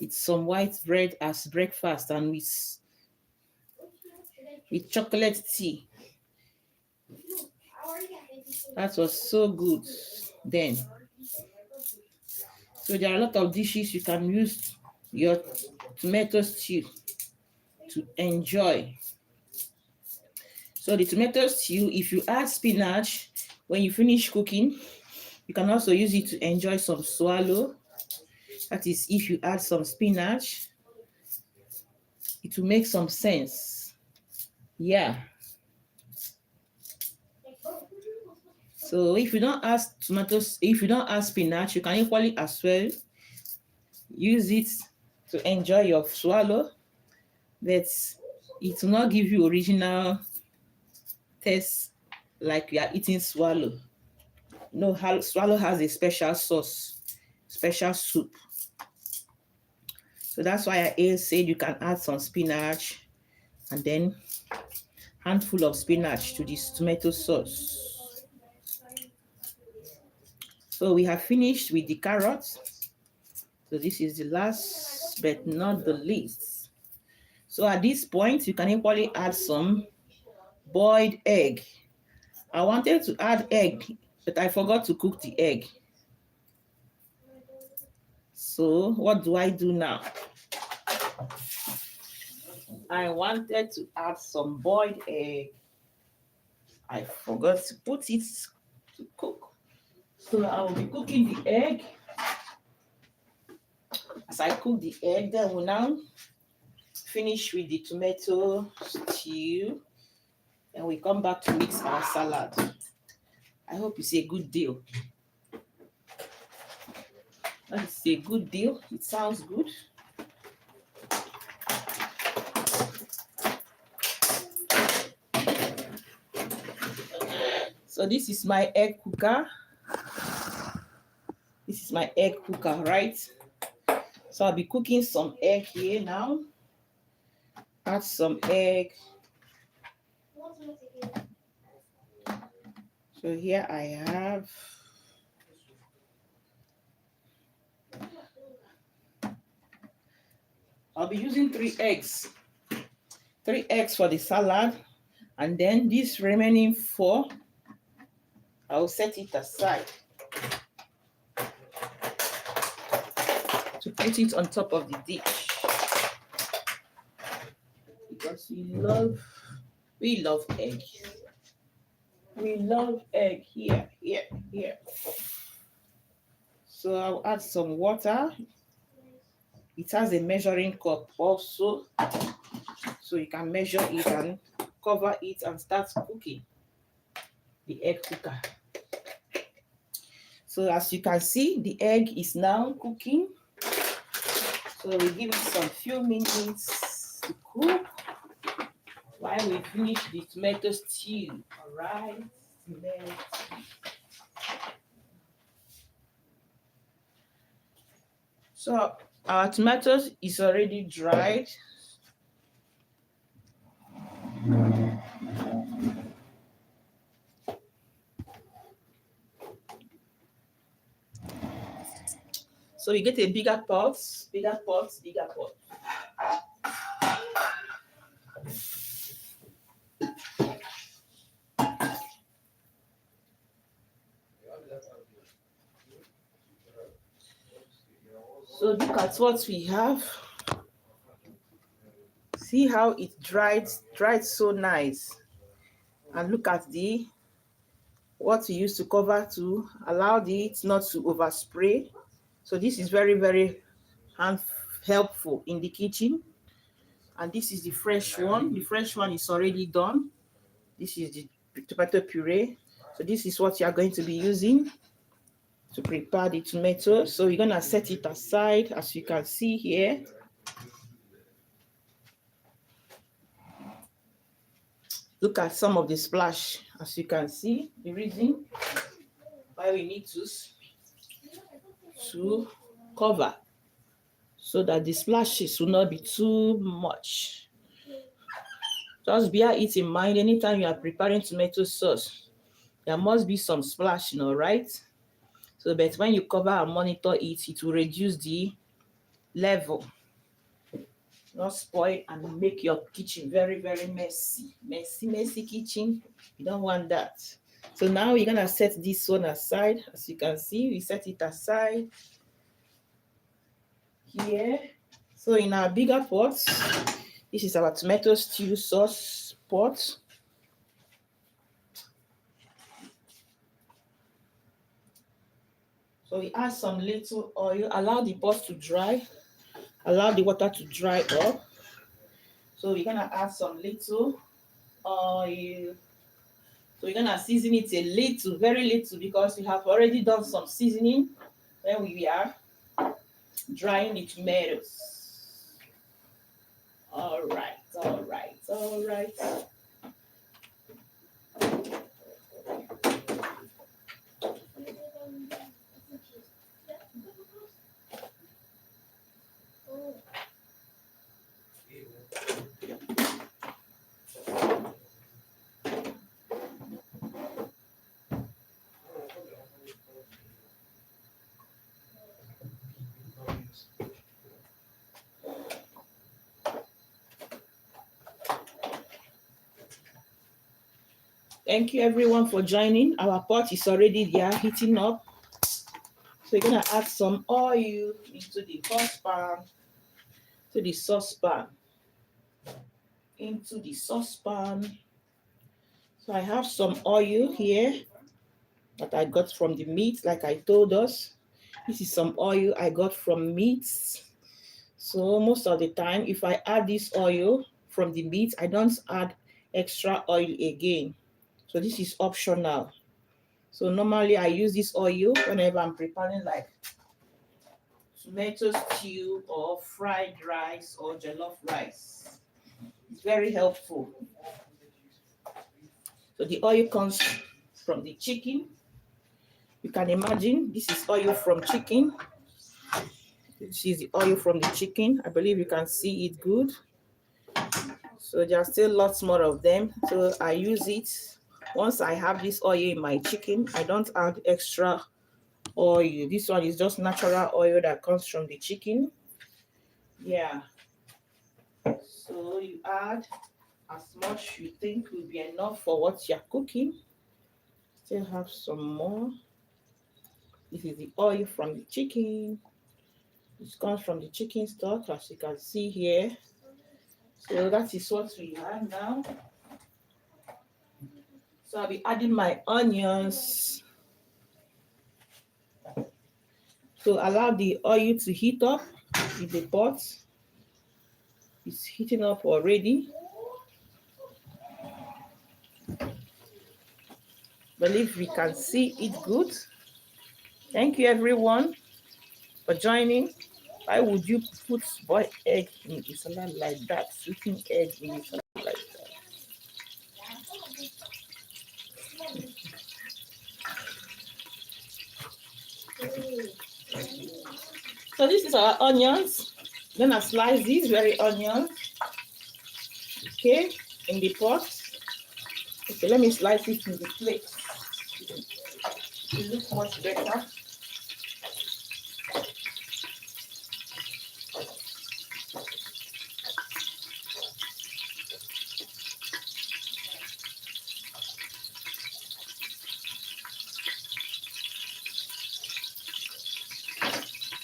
With some white bread as breakfast and with chocolate tea. That was so good then. So there are a lot of dishes you can use your tomato stew to enjoy. So the tomato stew, if you add spinach, when you finish cooking, you can also use it to enjoy some swallow. That is, if you add some spinach, it will make some sense. Yeah. So if you don't add tomatoes, if you don't add spinach, you can equally as well use it to enjoy your swallow, but it will not give you original taste like you are eating swallow. No, swallow has a special sauce, special soup. So that's why I said you can add some spinach and then handful of spinach to this tomato sauce. So we have finished with the carrots. So this is the last but not the least. So at this point, you can equally add some boiled egg. I wanted to add egg, but I forgot to cook the egg. So what do I do now? I wanted to add some boiled egg. I forgot to put it to cook. So I will be cooking the egg. As I cook the egg, then we'll now finish with the tomato stew. And we come back to mix our salad. I hope it's a good deal. It's a good deal. It sounds good. So this is my egg cooker. This is my egg cooker, right? So I'll be cooking some egg here now. Add some egg. So here I have I'll be using 3 eggs. 3 eggs for the salad. And then this remaining 4, I'll set it aside to put it on top of the dish. Because we love egg. We love egg here. So I'll add some water. It has a measuring cup also. So you can measure it and cover it and start cooking the egg cooker. So as you can see, the egg is now cooking. So we give it some few minutes to cook while we finish the tomato stew. All right. So our tomatoes is already dried. So you get a bigger pot. So look at what we have. See how it dried so nice. And look at what we used to cover to allow it not to overspray. So this is very, very helpful in the kitchen. And this is the fresh one. The fresh one is already done. This is the tomato puree. So this is what you are going to be using to prepare the tomato. So we're going to set it aside, as you can see here. Look at some of the splash, as you can see. The reason why we need to cover so that the splashes will not be too much. Just bear it in mind anytime you are preparing tomato sauce. There must be some splashing, all right? So, but when you cover and monitor it, it will reduce the level. Not spoil and make your kitchen very, very messy. Messy kitchen. You don't want that. So now we're gonna set this one aside. As you can see, we set it aside here. So in our bigger pot, this is our tomato stew sauce pot. So we add some little oil, allow the pot to dry, allow the water to dry up. So we're gonna add some little oil. So we're gonna season it a little, very little, because we have already done some seasoning when we are drying the tomatoes. All right. Thank you everyone for joining. Our pot is already there, heating up. So you're gonna add some oil into the saucepan, into the saucepan. So I have some oil here that I got from the meat, like I told us. This is some oil I got from meats. So most of the time, if I add this oil from the meat, I don't add extra oil again. So this is optional. So normally I use this oil whenever I'm preparing like tomato stew or fried rice or jollof rice. It's very helpful. So the oil comes from the chicken. You can imagine this is oil from chicken. This is the oil from the chicken. I believe you can see it good. So there are still lots more of them. So I use it. Once I have this oil in my chicken, I don't add extra oil. This one is just natural oil that comes from the chicken. Yeah. So you add as much you think will be enough for what you're cooking. Still have some more. This is the oil from the chicken. This comes from the chicken stock, as you can see here. So that is what we have now. So I'll be adding my onions. So allow the oil to heat up in the pot. It's heating up already. Believe we can see it good. Thank you everyone for joining. Why would you put boiled egg in a salad like that? Sweetened egg in a salad like that? So this is our onions. Then I slice these very onions. Okay, in the pot. Okay, let me slice it in the plate. It looks much better.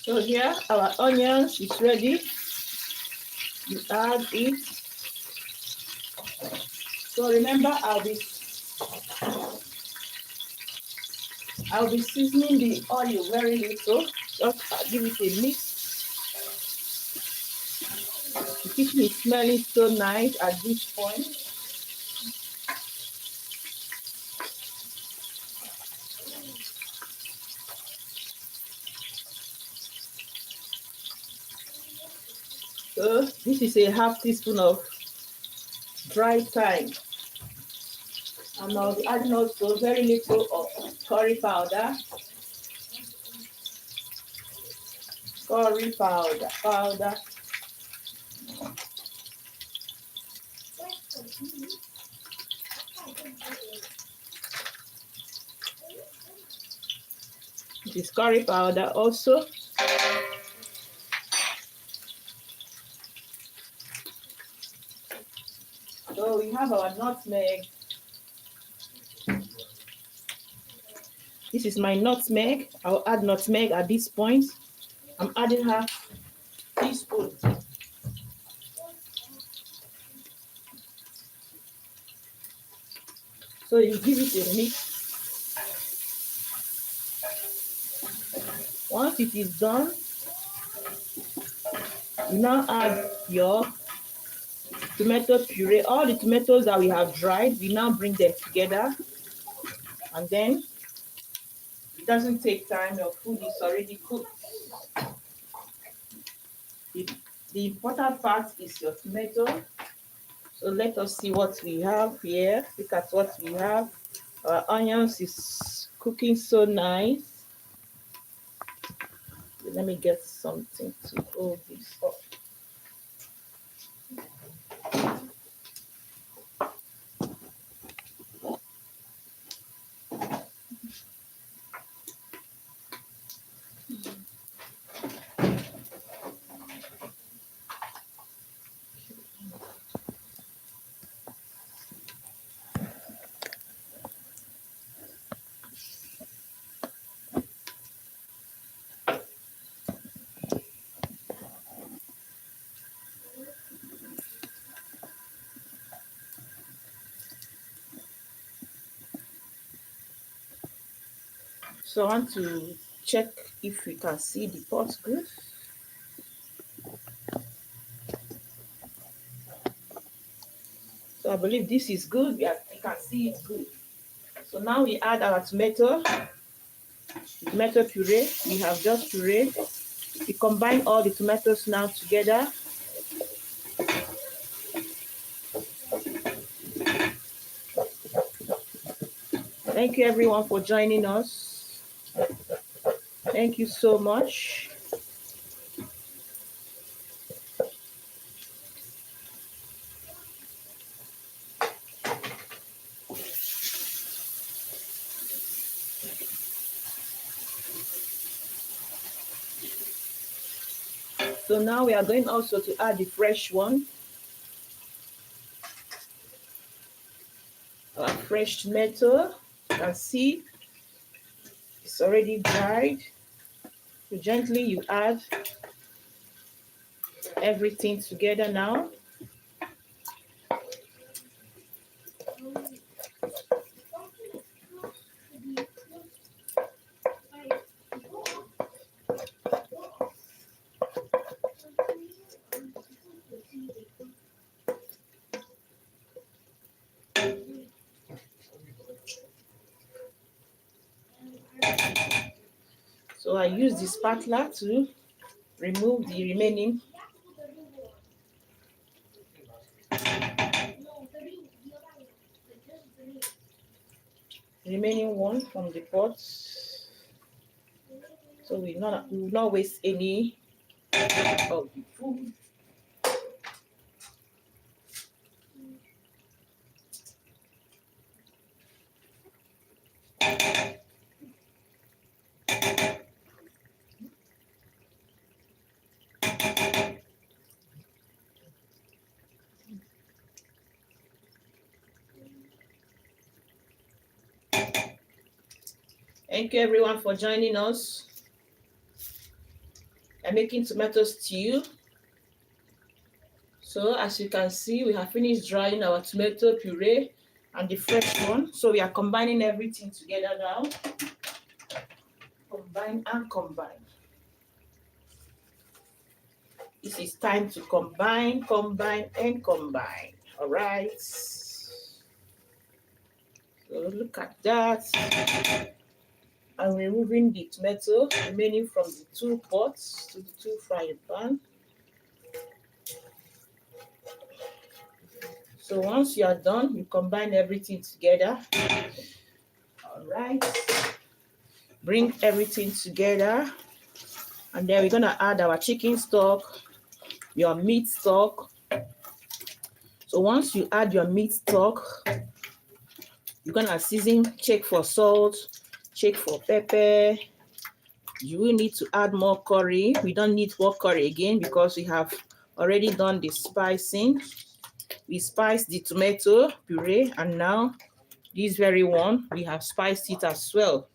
So here our onions is ready. You add it. So remember, I'll be seasoning the oil very little. Just give it a mix. The kitchen is smelling so nice at this point. So this is a half teaspoon of dry thyme. And I'll be adding also very little of curry powder. Curry powder. This is curry powder also. So we have our nutmeg. This is my nutmeg. I'll add nutmeg at this point. I'm adding half teaspoon. So you give it a mix. Once it is done, you now add your tomato puree. All the tomatoes that we have dried, we now bring them together. And then it doesn't take time. Your food is already cooked. The important part is your tomato. So let us see what we have here. Look at what we have. Our onions is cooking so nice. Let me get something to hold this up. So I want to check if we can see the pot good. So I believe this is good. We can see it good. So now we add our tomato puree. We have just pureed. We combine all the tomatoes now together. Thank you everyone for joining us. Thank you so much. So now we are going also to add the fresh one. Our fresh tomato. You can see it's already dried. So gently you add everything together now. So I use the spatula to remove the remaining one from the pot. So we will not waste any of the food. Thank you everyone for joining us. I'm making tomato stew. So as you can see, we have finished drying our tomato puree and the fresh one. So we are combining everything together now. Combine and combine. This is time to combine, combine, and combine. All right. So look at that. I'm removing the tomato remaining from the two pots to the two frying pan. So once you are done, you combine everything together. All right. Bring everything together. And then we're going to add our chicken stock, your meat stock. So once you add your meat stock, you're going to season, check for salt, check for pepper. You will need to add more curry. We don't need more curry again because we have already done the spicing. We spiced the tomato puree, and now this very one, we have spiced it as well.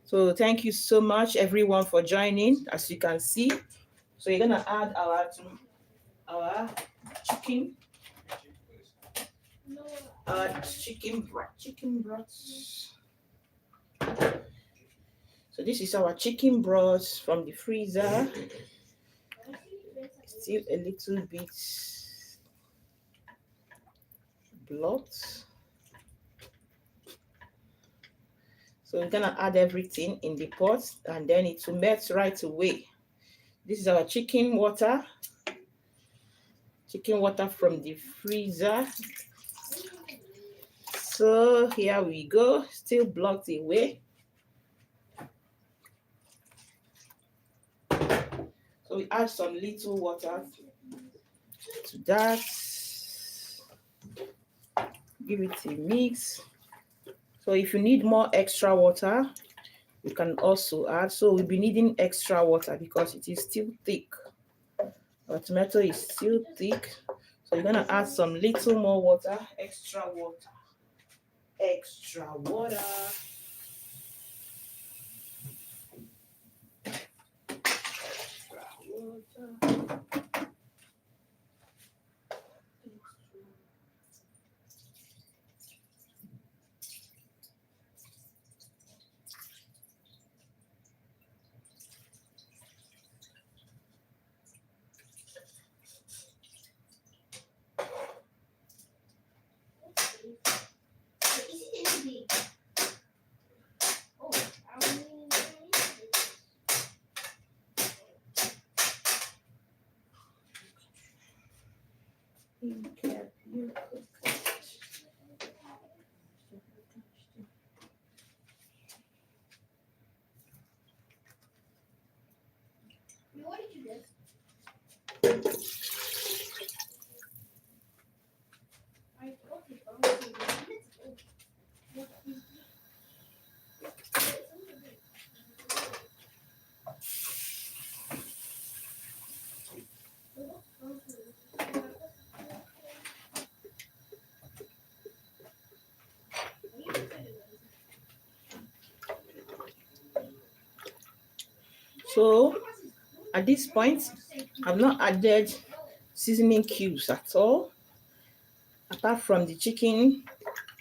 So thank you so much everyone for joining. As you can see, so you're gonna add our chicken, chicken broth. So this is our chicken broth from the freezer. Still a little bit blood. So we're gonna add everything in the pot and then it will melt right away. This is our chicken water from the freezer. So here we go, still blocked away. So we add some little water to that. Give it a mix. So if you need more extra water, you can also add. So we'll be needing extra water because it is still thick. Our tomato is still thick. So you're gonna add some little more water, extra water. Extra water. So at this point, I've not added seasoning cubes at all, apart from the chicken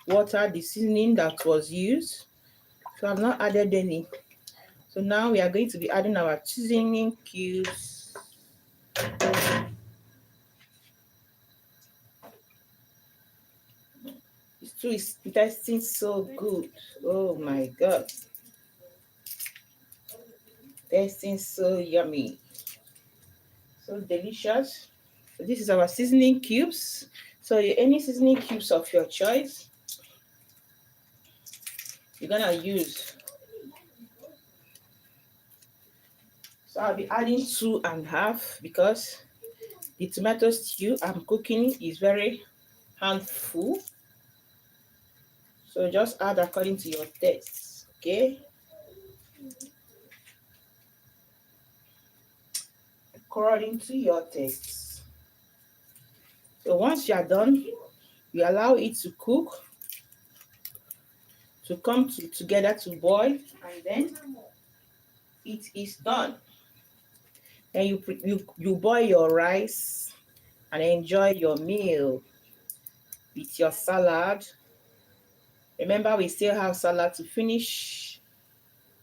water, the seasoning that was used. So I've not added any. So now we are going to be adding our seasoning cubes. This too is tasting so good. Oh my God. Tasting so yummy. So delicious. So this is our seasoning cubes. So any seasoning cubes of your choice, you're gonna use. So I'll be adding 2.5 because the tomato stew I'm cooking is very handful. So just add according to your taste, okay? According to your taste. So once you are done, you allow it to cook, to come together to boil, and then it is done. Then you boil your rice and enjoy your meal with your salad. Remember, we still have salad to finish.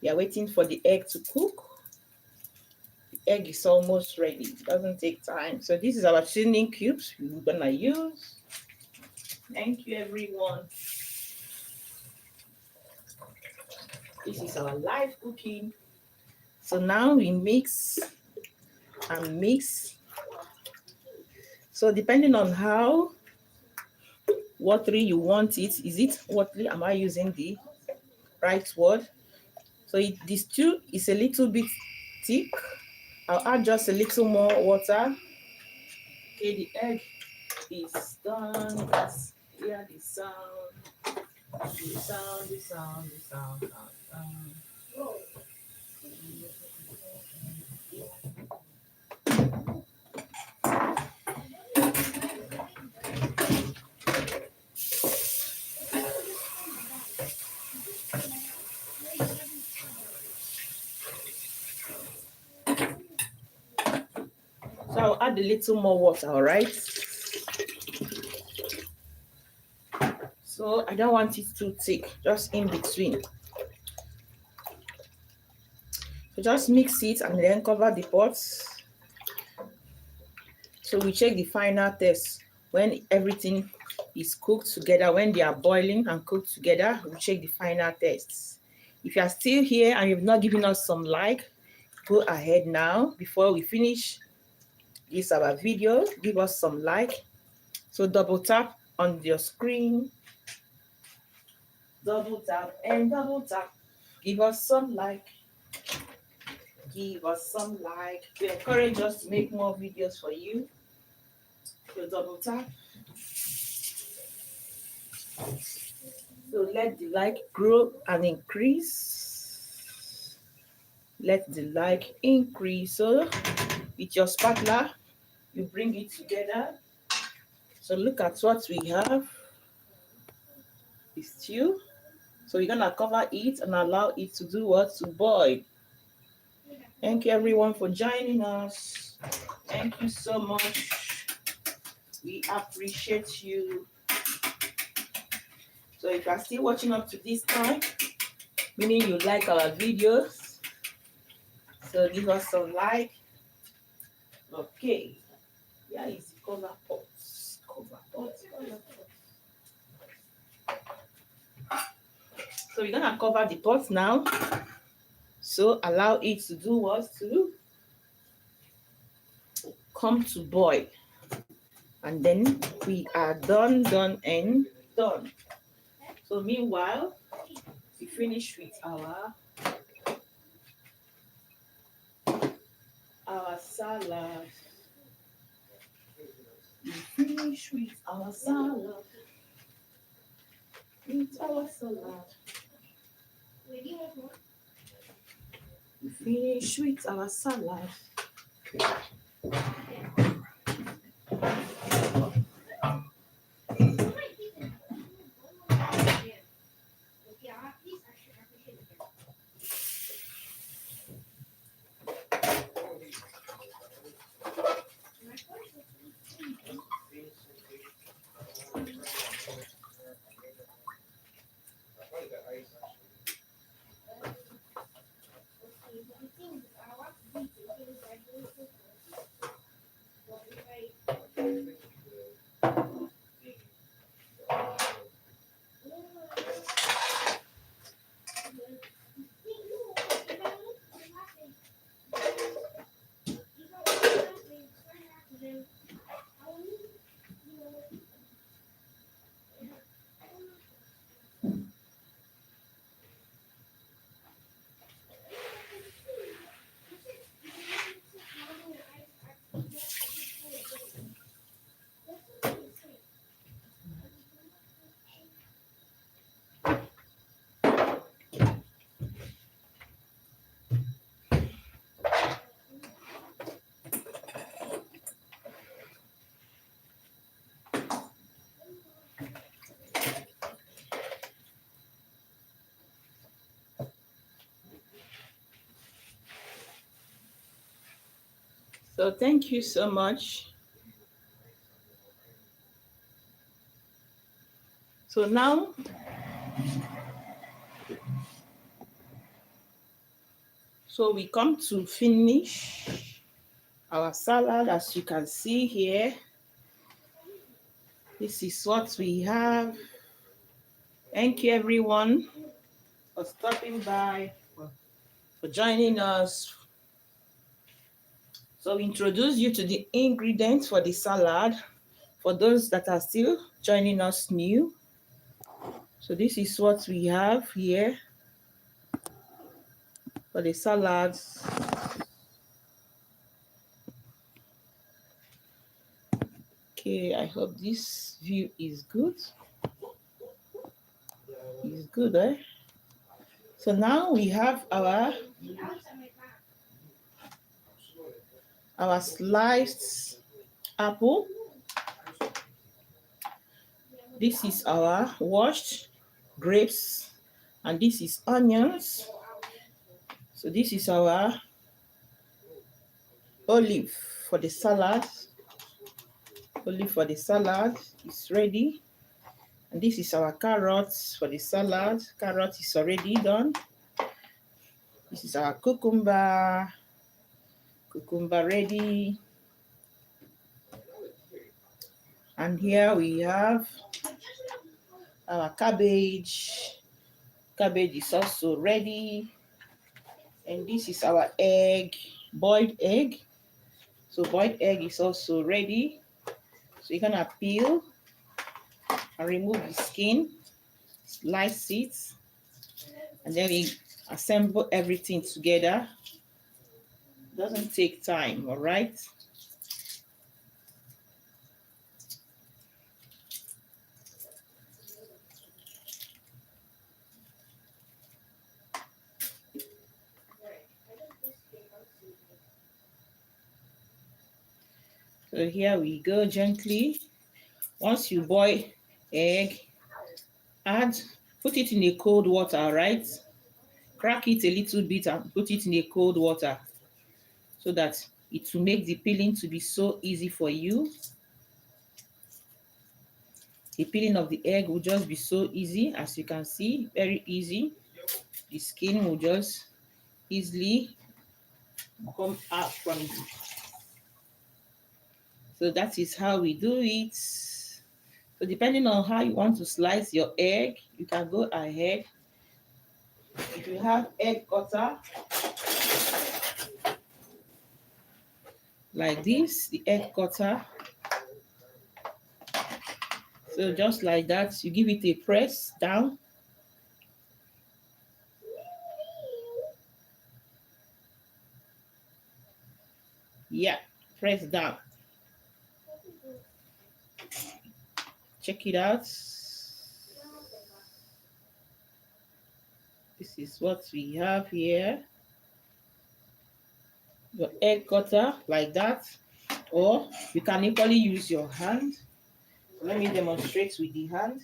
We are waiting for the egg to cook. The egg is almost ready. It doesn't take time. So this is our seasoning cubes we're gonna use. Thank you, everyone. This is our live cooking. So now we mix and mix. So depending on how watery you want it, is it watery? Am I using the right word? So the stew is a little bit thick. I'll add just a little more water. Okay, the egg is done. Let's hear the sound. The sound, the sound, the sound, sound. So I'll add a little more water, all right? So I don't want it too thick, just in between. So just mix it and then cover the pot. So we check the final test when everything is cooked together, when they are boiling and cooked together, we check the final tests. If you are still here and you've not given us some like, go ahead now before we finish this our video, give us some like. So double tap on your screen, double tap and double tap, give us some like, give us some like to encourage us to make more videos for you. So double tap. So let the like grow and increase. Let the like increase. So with your spatula, you bring it together. So look at what we have. The stew. So we're gonna cover it and allow it to do what? To boil. Thank you everyone for joining us. Thank you so much. We appreciate you. So if you are still watching up to this time, meaning you like our videos, so give us some like. Okay. Yeah, it's cover pot. Cover pot. Cover pot. So we're gonna cover the pot now. So allow it to do what? To come to boil. And then we are done, and done. So meanwhile, we finish with our salad. We finish with our salad. With our salad. We finish with our salad. So thank you so much. So now, so we come to finish our salad. As you can see here, this is what we have. Thank you everyone for stopping by, for joining us. So we introduce you to the ingredients for the salad for those that are still joining us new. So this is what we have here for the salads. Okay, I hope this view is good. It's good, eh? So now we have our sliced apple. This is our washed grapes, and this is onions. So this is our olive for the salad. Olive for the salad is ready. And this is our carrots for the salad. Carrot is already done. This is our cucumber. Cucumber ready. And here we have our cabbage. Cabbage is also ready. And this is our egg, boiled egg. So boiled egg is also ready. So you're gonna peel and remove the skin, slice it, and then we assemble everything together. Doesn't take time, all right? So here we go gently. Once you boil egg, put it in a cold water, right? Crack it a little bit and put it in a cold water so that it will make the peeling to be so easy for you. The peeling of the egg will just be so easy, as you can see, very easy. The skin will just easily come out from it. So that is how we do it. So depending on how you want to slice your egg, you can go ahead If you have egg cutter like this, the egg cutter, so just like that, you give it a press down. Yeah, press down. Check it out. This is what we have here. Your egg cutter like that, or you can equally use your hand. Let me demonstrate with the hand.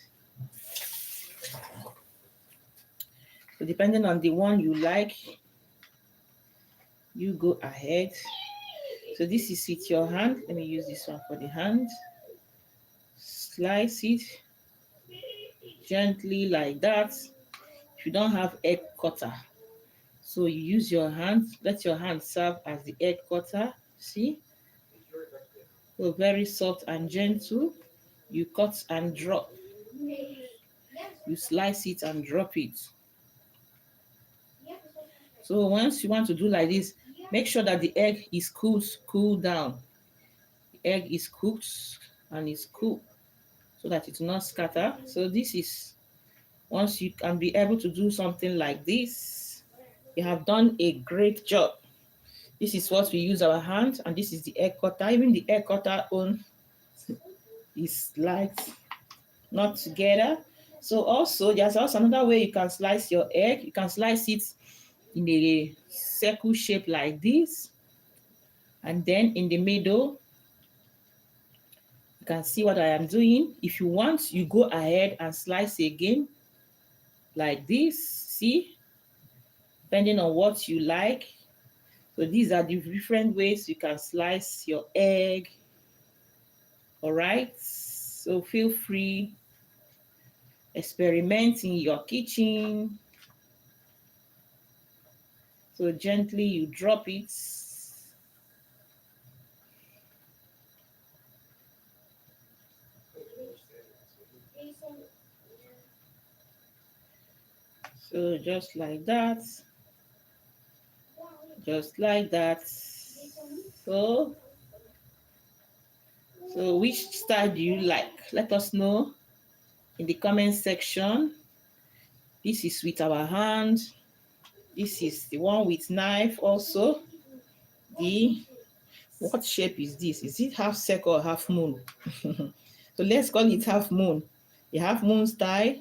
So depending on the one you like, you go ahead. So this is with your hand. Let me use this one for the hand. Slice it gently like that. If you don't have egg cutter, so you use your hand. Let your hand serve as the egg cutter. See? So very soft and gentle. You cut and drop. You slice it and drop it. So once you want to do like this, make sure that the egg is cool down. The egg is cooked and is cool so that it will not scatter. So this is, once you can be able to do something like this, you have done a great job. This is what we use our hand, and this is the egg cutter. Even the egg cutter own is light, not together. So also, there's also another way you can slice your egg. You can slice it in a circle shape like this, and then in the middle, you can see what I am doing. If you want, you go ahead and slice again like this. See, depending on what you like. So these are the different ways you can slice your egg. All right, so feel free, experiment in your kitchen. So gently you drop it. So just like that. Just like that. So which style do you like? Let us know in the comment section. This is with our hand. This is the one with knife also. What shape is this? Is it half circle or half moon? So let's call it half moon. The half moon style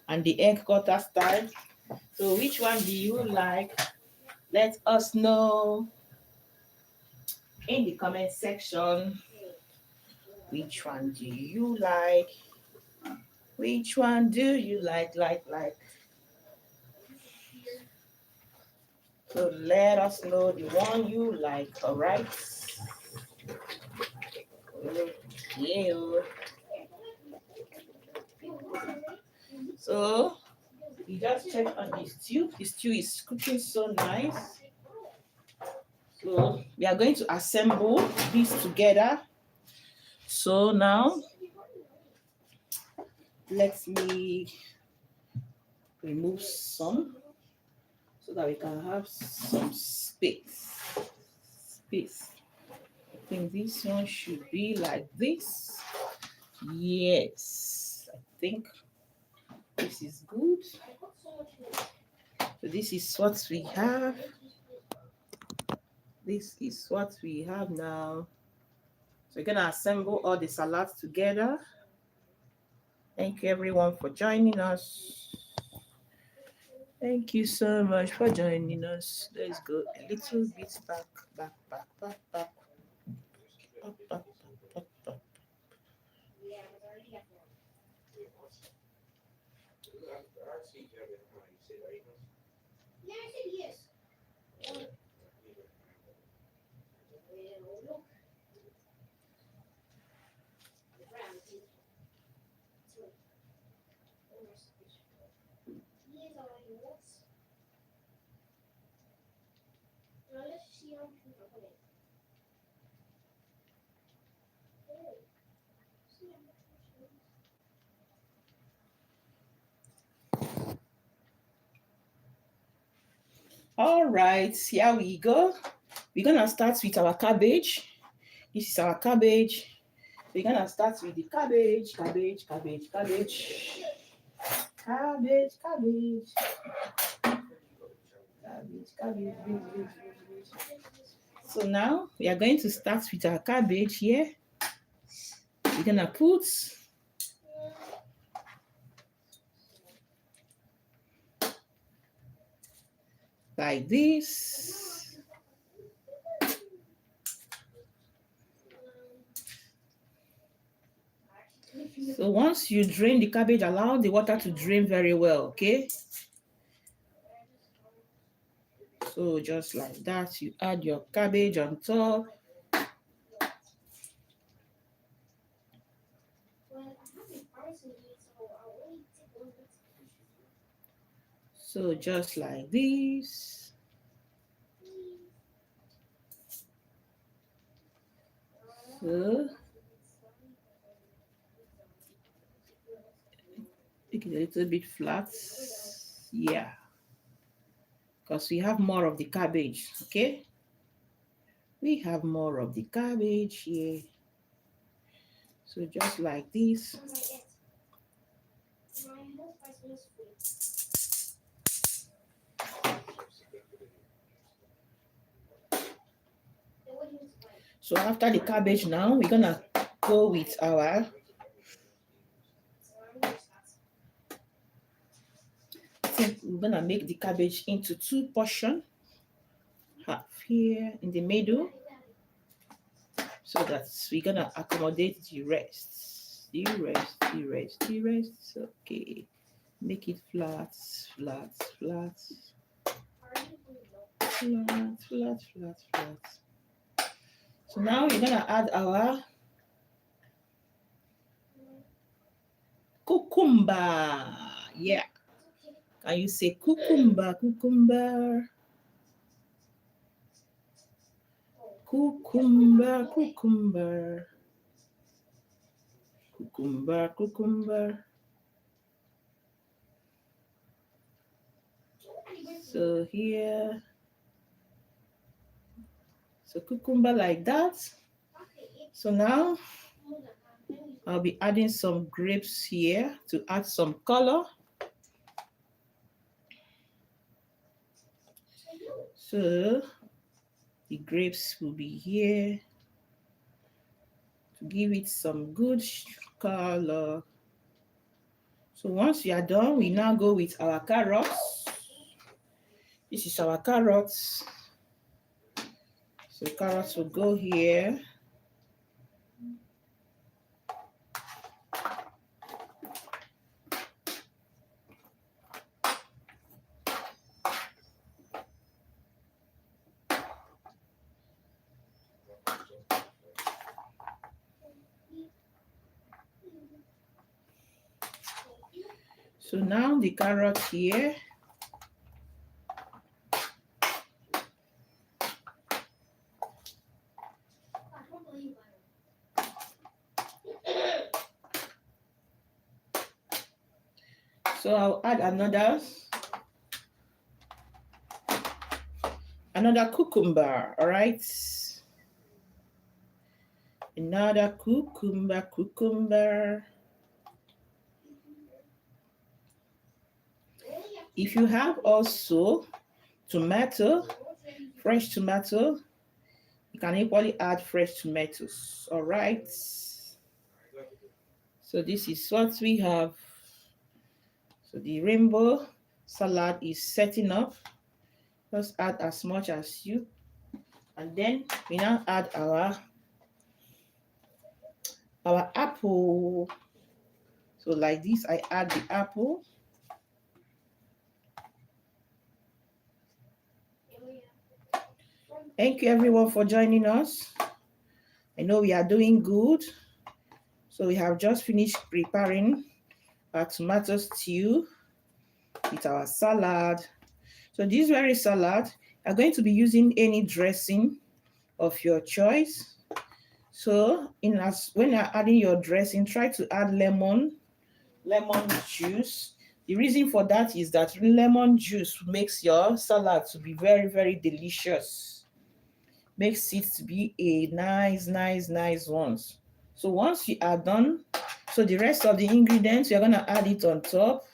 and the egg cutter style. So which one do you like? Let us know in the comment section. Which one do you like? Which one do you like? So let us know the one you like, all right? Okay. So we just check on the stew. The stew is cooking so nice. So we are going to assemble this together. So now let me remove some so that we can have some space. I think this one should be like this. Yes, I think this is good. So this is what we have. This is what we have now. So we're gonna assemble all the salads together. Thank you everyone for joining us. Thank you so much for joining us. Let's go a little bit back. Up. All right, here we go. We're gonna start with our cabbage. This is our cabbage. We're gonna start with the cabbage. So now we are going to start with our cabbage here. We're gonna put like this. So once you drain the cabbage, allow the water to drain very well, okay? So just like that, you add your cabbage on top. So just like this. So make it a little bit flat. Yeah. Because we have more of the cabbage, okay? We have more of the cabbage here. So just like this. So after the cabbage now, we're gonna go with our we're gonna make the cabbage into 2 portions. Half here in the middle. So that we're gonna accommodate the rest. The rest. Okay. Make it flat. So now we're gonna add our cucumber. Yeah. Can you say cucumber? Cucumber. So here. So cucumber like that. So now I'll be adding some grapes here to add some color. So the grapes will be here to give it some good color. So once we are done, we now go with our carrots. This is our carrots. So carrots will go here. So now the carrot here. So I'll add another cucumber, all right? Another cucumber. If you have also tomato, fresh tomato, you can equally add fresh tomatoes, all right? So this is what we have. So the rainbow salad is setting up. Just add as much as you. And then we now add our apple. So like this, I add the apple. Thank you everyone for joining us. I know we are doing good. So we have just finished preparing our tomato stew with our salad. So this very salad, you're going to be using any dressing of your choice. So when you're adding your dressing, try to add lemon juice The reason for that is that lemon juice makes your salad to be very, very delicious. Makes it to be a nice ones. So once you are done, so the rest of the ingredients, you're gonna add it on top.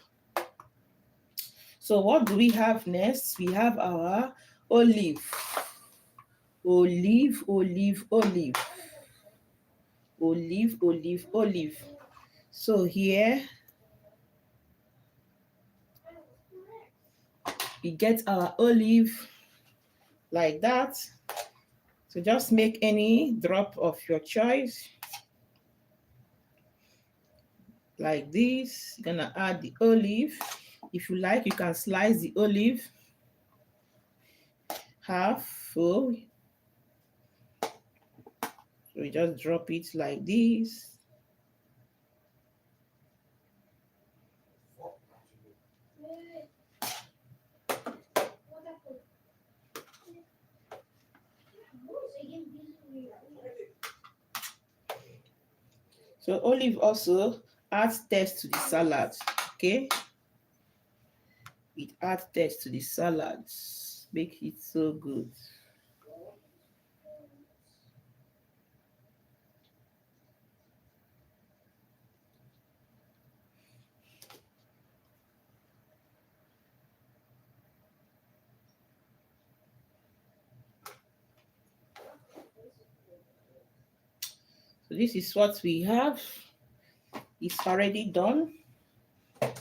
So what do we have next? We have our olive. Olive. So here we get our olive like that. So just make any drop of your choice. Like this, you're gonna add the olive. If you like, you can slice the olive half full. So you just drop it like this. So olive also adds taste to the salad, okay? It adds taste to the salad, make it so good. So this is what we have. It's already done.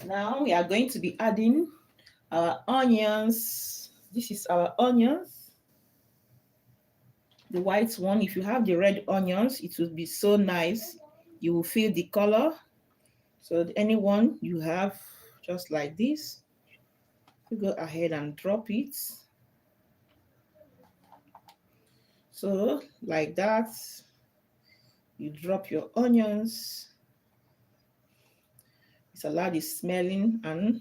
Now we are going to be adding our onions. This is our onions. The white one. If you have the red onions, it will be so nice. You will feel the color. So any one you have, just like this, you go ahead and drop it. So like that, you drop your onions. The salad is smelling, and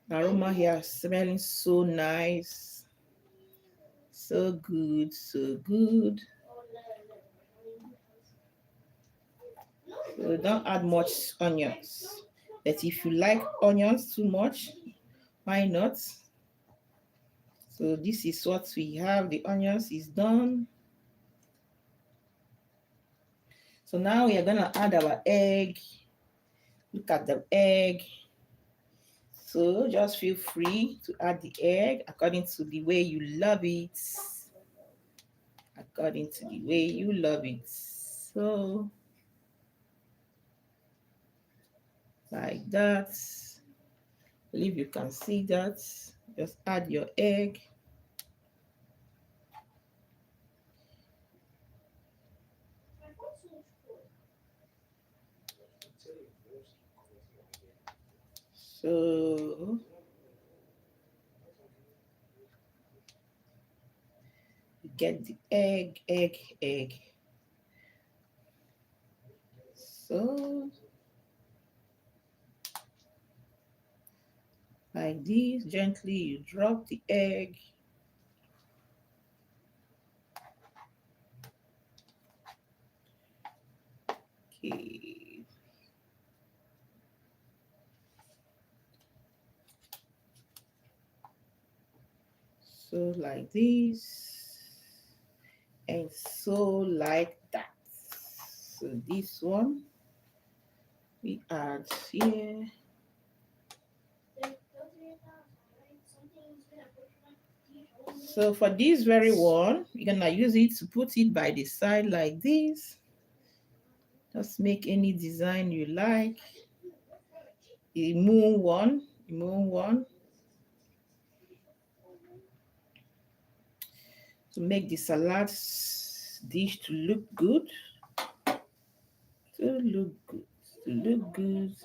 the aroma here is smelling so nice. So good, so good. So don't add much onions. But if you like onions too much, why not? So this is what we have. The onions is done. So now we are gonna add our egg. Look at the egg. So just feel free to add the egg according to the way you love it. According to the way you love it. So like that. I believe you can see that. Just add your egg. So you get the egg. So like this, gently you drop the egg. Okay. So like this, and so like that. So this one we add here. So for this very one, you're gonna use it to put it by the side like this. Just make any design you like. The moon one. To make the salad dish to look good. To look good.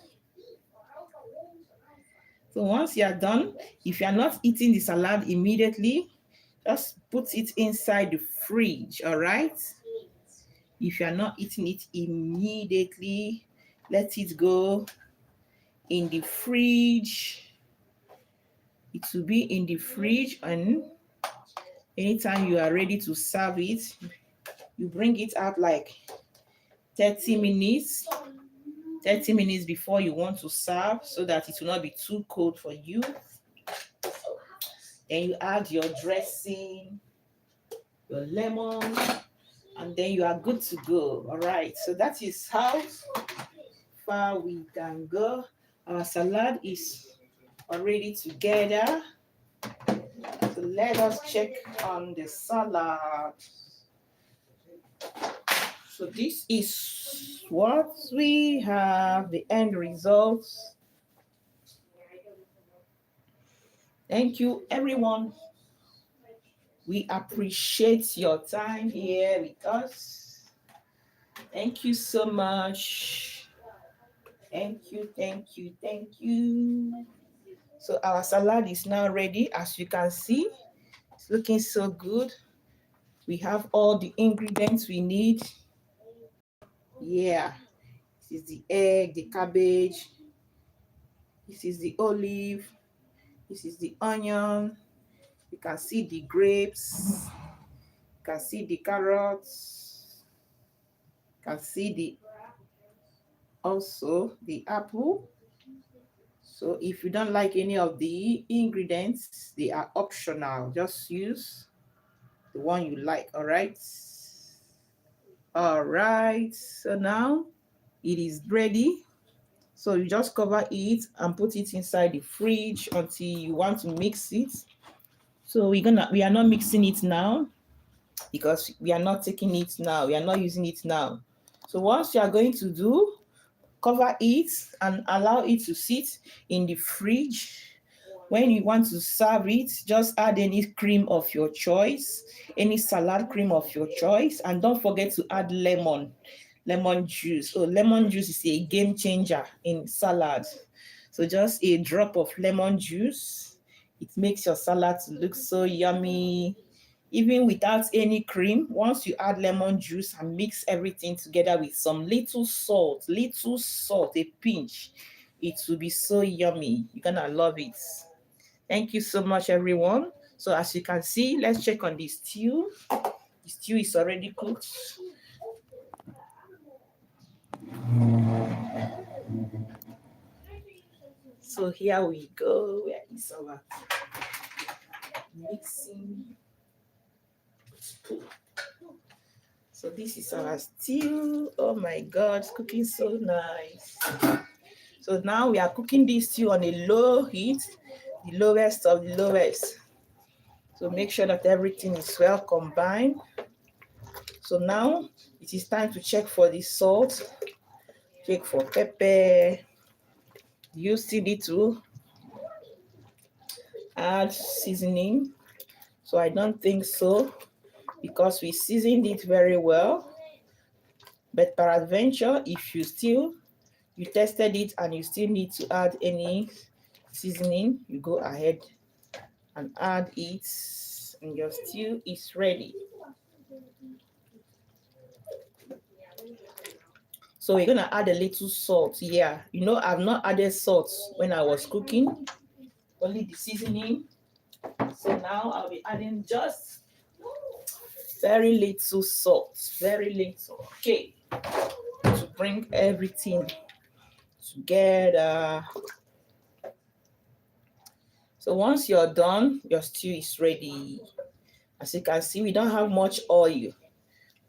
So once you are done, if you are not eating the salad immediately, just put it inside the fridge, all right? If you are not eating it immediately, let it go in the fridge. It will be in the fridge, and anytime you are ready to serve it, you bring it out like 30 minutes. 30 minutes before you want to serve so that it will not be too cold for you. Then you add your dressing, your lemon, and then you are good to go. All right, so that is how far we can go. Our salad is already together. So let us check on the salad. So this is what we have, the end results. Thank you, everyone. We appreciate your time here with us. Thank you so much. Thank you, thank you, thank you. So our salad is now ready. As you can see, it's looking so good. We have all the ingredients we need. Yeah, this is the egg, the cabbage. This is the olive. This is the onion. You can see the grapes. You can see the carrots. You can see also the apple. So if you don't like any of the ingredients, they are optional. Just use the one you like. All right. All right. So now it is ready. So you just cover it and put it inside the fridge until you want to mix it. So we are not mixing it now because we are not taking it now. We are not using it now. So once you are going to do, cover it and allow it to sit in the fridge. When you want to serve it, just add any cream of your choice, any salad cream of your choice, and don't forget to add lemon juice. So lemon juice is a game changer in salad. So just a drop of lemon juice, it makes your salad look so yummy. Even without any cream, once you add lemon juice and mix everything together with some little salt, a pinch, it will be so yummy. You're gonna love it. Thank you so much, everyone. So as you can see, let's check on the stew. The stew is already cooked. So here we go. Where is our mixing? So this is our stew. Oh my God, it's cooking so nice. So now we are cooking this stew on a low heat, the lowest of the lowest. So make sure that everything is well combined. So now it is time to check for the salt, check for pepper. You still need to add seasoning. So I don't think so because we seasoned it very well. But peradventure, if you tested it and you still need to add any seasoning, you go ahead and add it and your stew is ready. So we're gonna add a little salt. Yeah, you know, I've not added salt when I was cooking, only the seasoning. So now I'll be adding just very little salt, very little. Okay, to bring everything together. So once you're done, your stew is ready. As you can see, we don't have much oil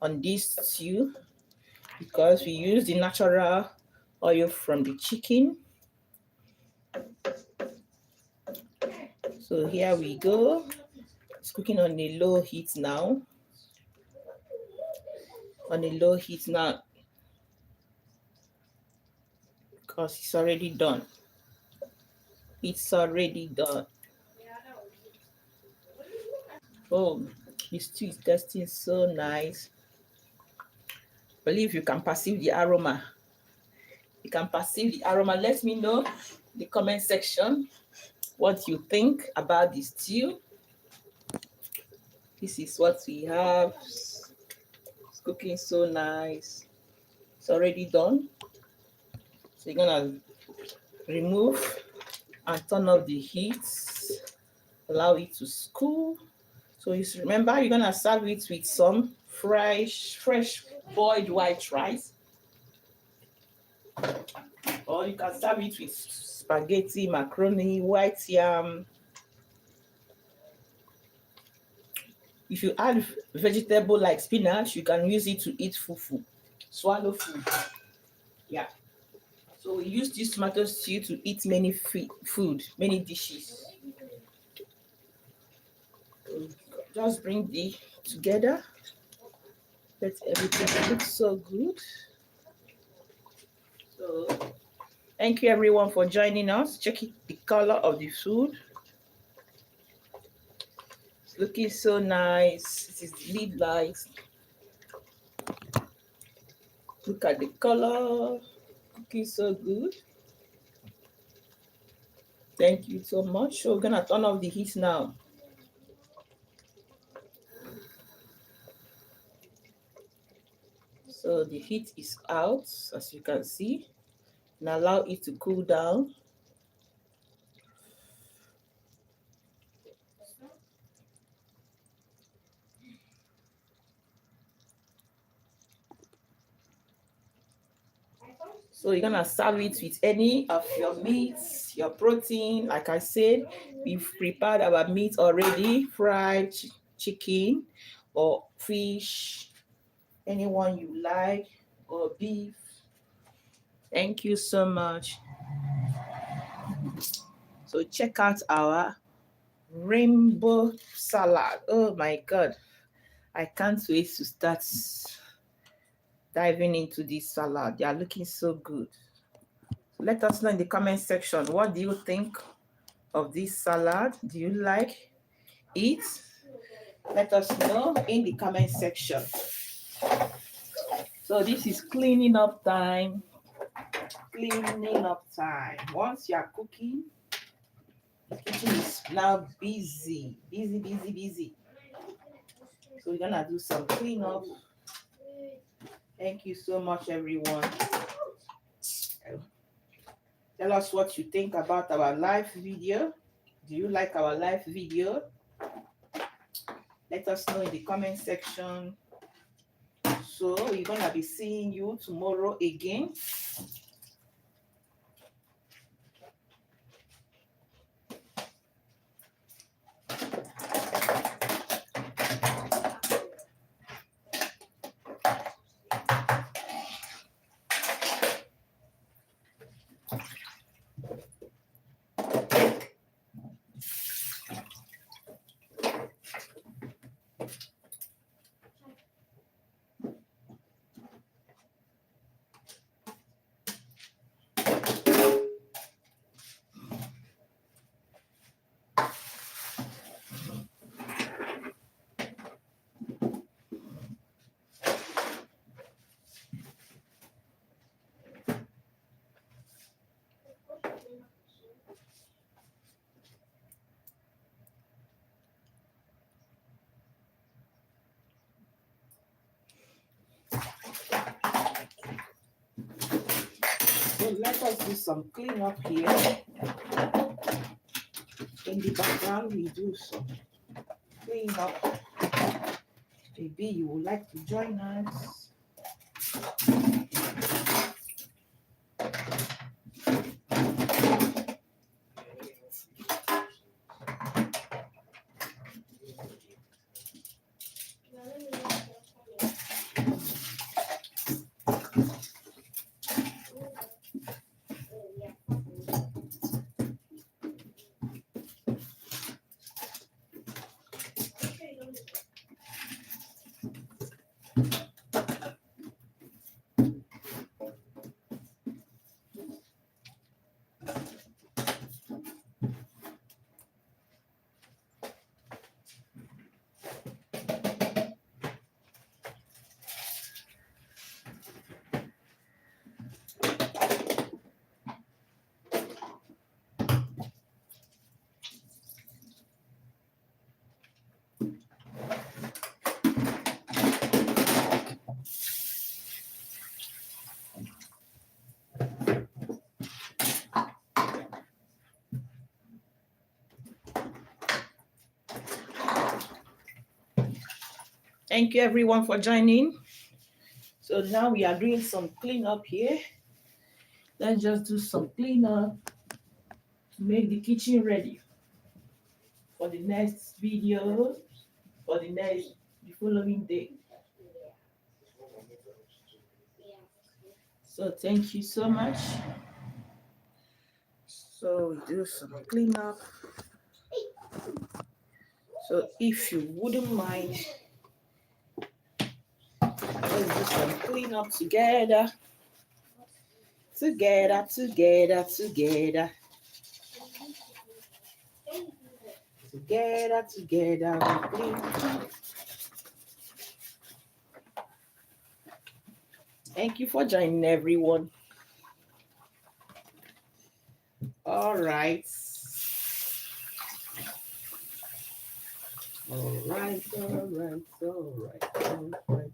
on this stew because we use the natural oil from the chicken. So here we go. It's cooking on a low heat now. On a low heat now because it's already done. It's already done. Oh, this stew is tasting so nice. I believe you can perceive the aroma. You can perceive the aroma. Let me know in the comment section what you think about the stew. This is what we have. It's cooking so nice. It's already done. So you're gonna remove and turn off the heat. Allow it to cool. So remember, you're gonna serve it with some fresh boiled white rice. Or you can serve it with spaghetti, macaroni, white yam. If you add vegetable like spinach, you can use it to eat fufu, swallow food. Yeah. So we use this tomato stew to eat many food, many dishes. So just bring the together. Let everything look so good. So thank you everyone for joining us. Check the color of the food. It's looking so nice. It is lid like. Look at the color. Looking so good. Thank you so much. So we're gonna turn off the heat now. So the heat is out, as you can see, and allow it to cool down. So you're gonna serve it with any of your meats, your protein. Like I said, we've prepared our meat already, fried chicken or fish, anyone you like, or beef. Thank you so much. So check out our rainbow salad. Oh my God. I can't wait to start diving into this salad. They are looking so good. Let us know in the comment section, what do you think of this salad? Do you like it? Let us know in the comment section. So this is cleaning up time. Cleaning up time. Once you are cooking, the kitchen is now busy. Busy. So we're gonna do some cleanup. Thank you so much, everyone. Tell us what you think about our live video. Do you like our live video? Let us know in the comment section. So we're gonna be seeing you tomorrow again. So let us do some cleanup here. In the background, we do some cleanup. Maybe you would like to join us. Thank you everyone for joining. So now we are doing some cleanup here. Let's just do some cleanup to make the kitchen ready for the next video, for the following day. So thank you so much. So we do some cleanup. So if you wouldn't mind, let's do some cleanup together. Together, together, together. Together, together, we clean. Thank you for joining, everyone. All right. All right, all right, all right, all right.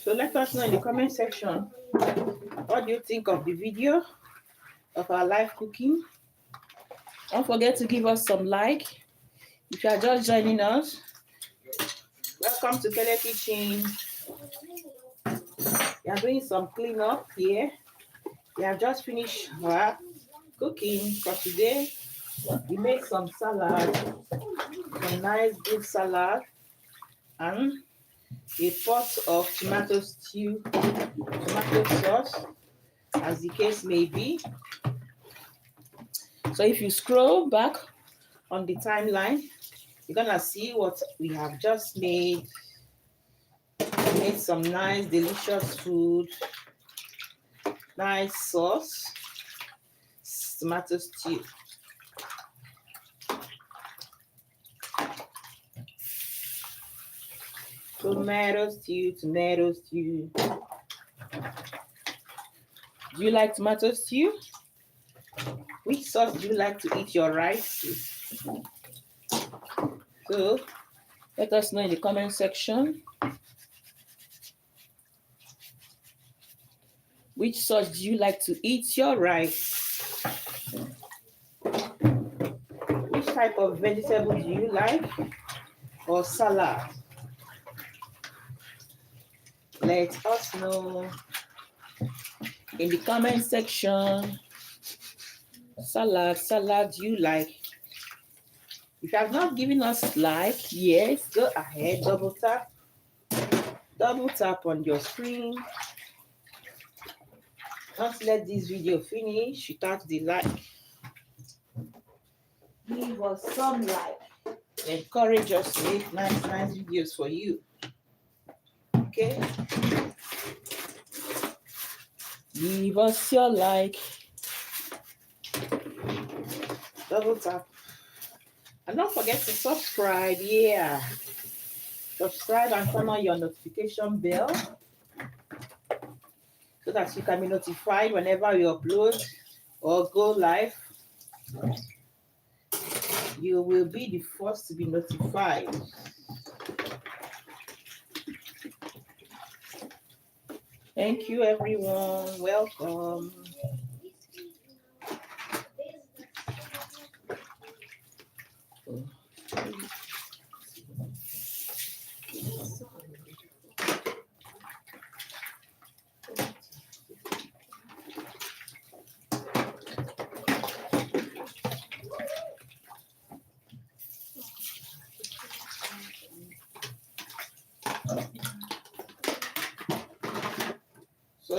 So let us know in the comment section, what do you think of the video of our live cooking? Don't forget to give us some like. If you are just joining us, welcome to Kele Kitchen. We are doing some cleanup here. We have just finished our cooking for today. We made some salad, some nice good salad, and a pot of tomato stew, tomato sauce, as the case may be. So if you scroll back on the timeline, you're gonna see what we have just made. We made some nice, delicious food, nice sauce, tomato stew. Tomato stew, tomato stew. Do you like tomato stew? Which sauce do you like to eat your rice with? So let us know in the comment section. Which sauce do you like to eat your rice? Which type of vegetable do you like? Or salad? Let us know in the comment section. Salad you like. If you have not given us like, yes, go ahead, double tap on your screen. Don't let this video finish without the like. Give us some like. Encourage us to make nice videos for you. Okay? Give us your like. Double tap. And don't forget to subscribe. Yeah. Subscribe and turn on your notification bell so that you can be notified whenever we upload or go live. You will be the first to be notified. Thank you, everyone. Welcome.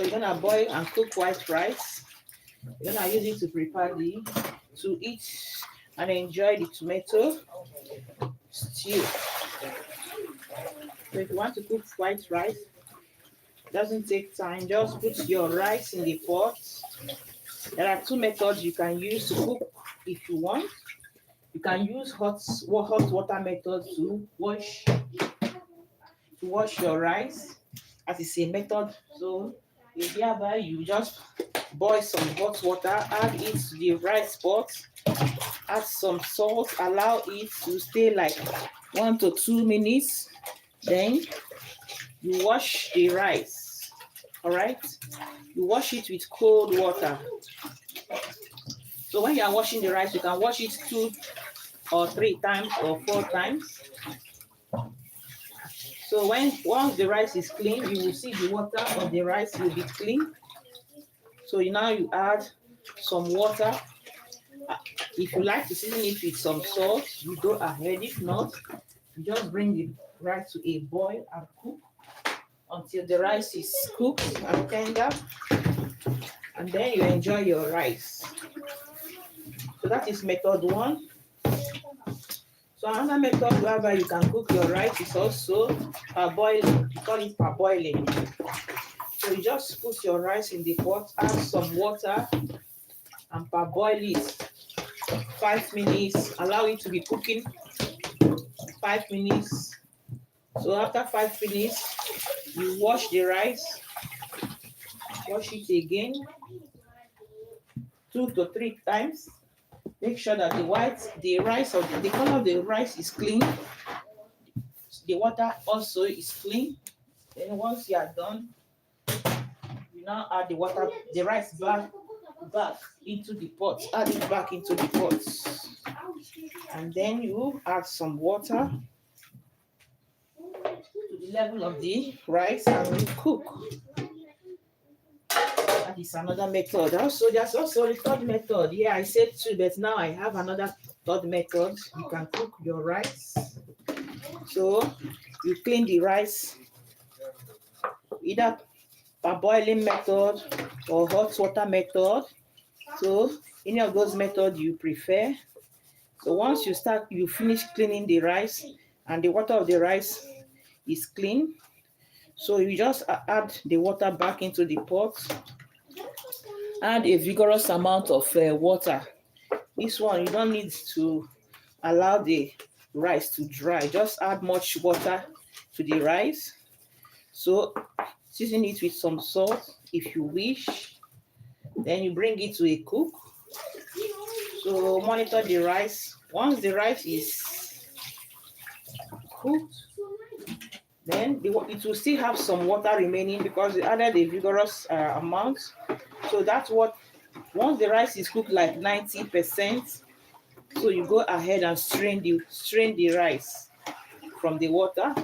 you're gonna boil and cook white rice. You're gonna use it to prepare to eat and enjoy the tomato stew. So if you want to cook white rice, it doesn't take time. Just put your rice in the pot. There are two methods you can use to cook if you want. You can use hot water method to wash your rice. That is a method. So hereby you just boil some hot water, add it to the rice pot, add some salt, allow it to stay like 1 to 2 minutes. Then you wash the rice. All right, you wash it with cold water. So when you are washing the rice, you can wash it 2 or 3 times or 4 times. So once the rice is clean, you will see the water of the rice will be clean. So now you add some water. If you like to season it with some salt, you go ahead. If not, you just bring the rice to a boil and cook until the rice is cooked and tender, and then you enjoy your rice. So that is method 1. So another method whereby you can cook your rice is also parboiling. We call it parboiling. So you just put your rice in the pot, add some water, and parboil it 5 minutes. Allow it to be cooking 5 minutes. So after 5 minutes, you wash the rice, wash it again 2 to 3 times. Make sure that the rice or the color of the rice is clean. The water also is clean. Then once you are done, you now add the rice back into the pot. Add it back into the pot. And then you add some water to the level of the rice and you cook. That is another method. Also, there's also a third method. Yeah, I said 2, but now I have another third method. You can cook your rice. So you clean the rice, either parboiling method or hot water method. So any of those methods you prefer. So once you finish cleaning the rice and the water of the rice is clean, so you just add the water back into the pot. Add a vigorous amount of water. This one, you don't need to allow the rice to dry. Just add much water to the rice. So season it with some salt if you wish. Then you bring it to a cook. So monitor the rice. Once the rice is cooked, then it will still have some water remaining because it added a vigorous amount. So that's what, once the rice is cooked like 90%, so you go ahead and strain the rice from the water.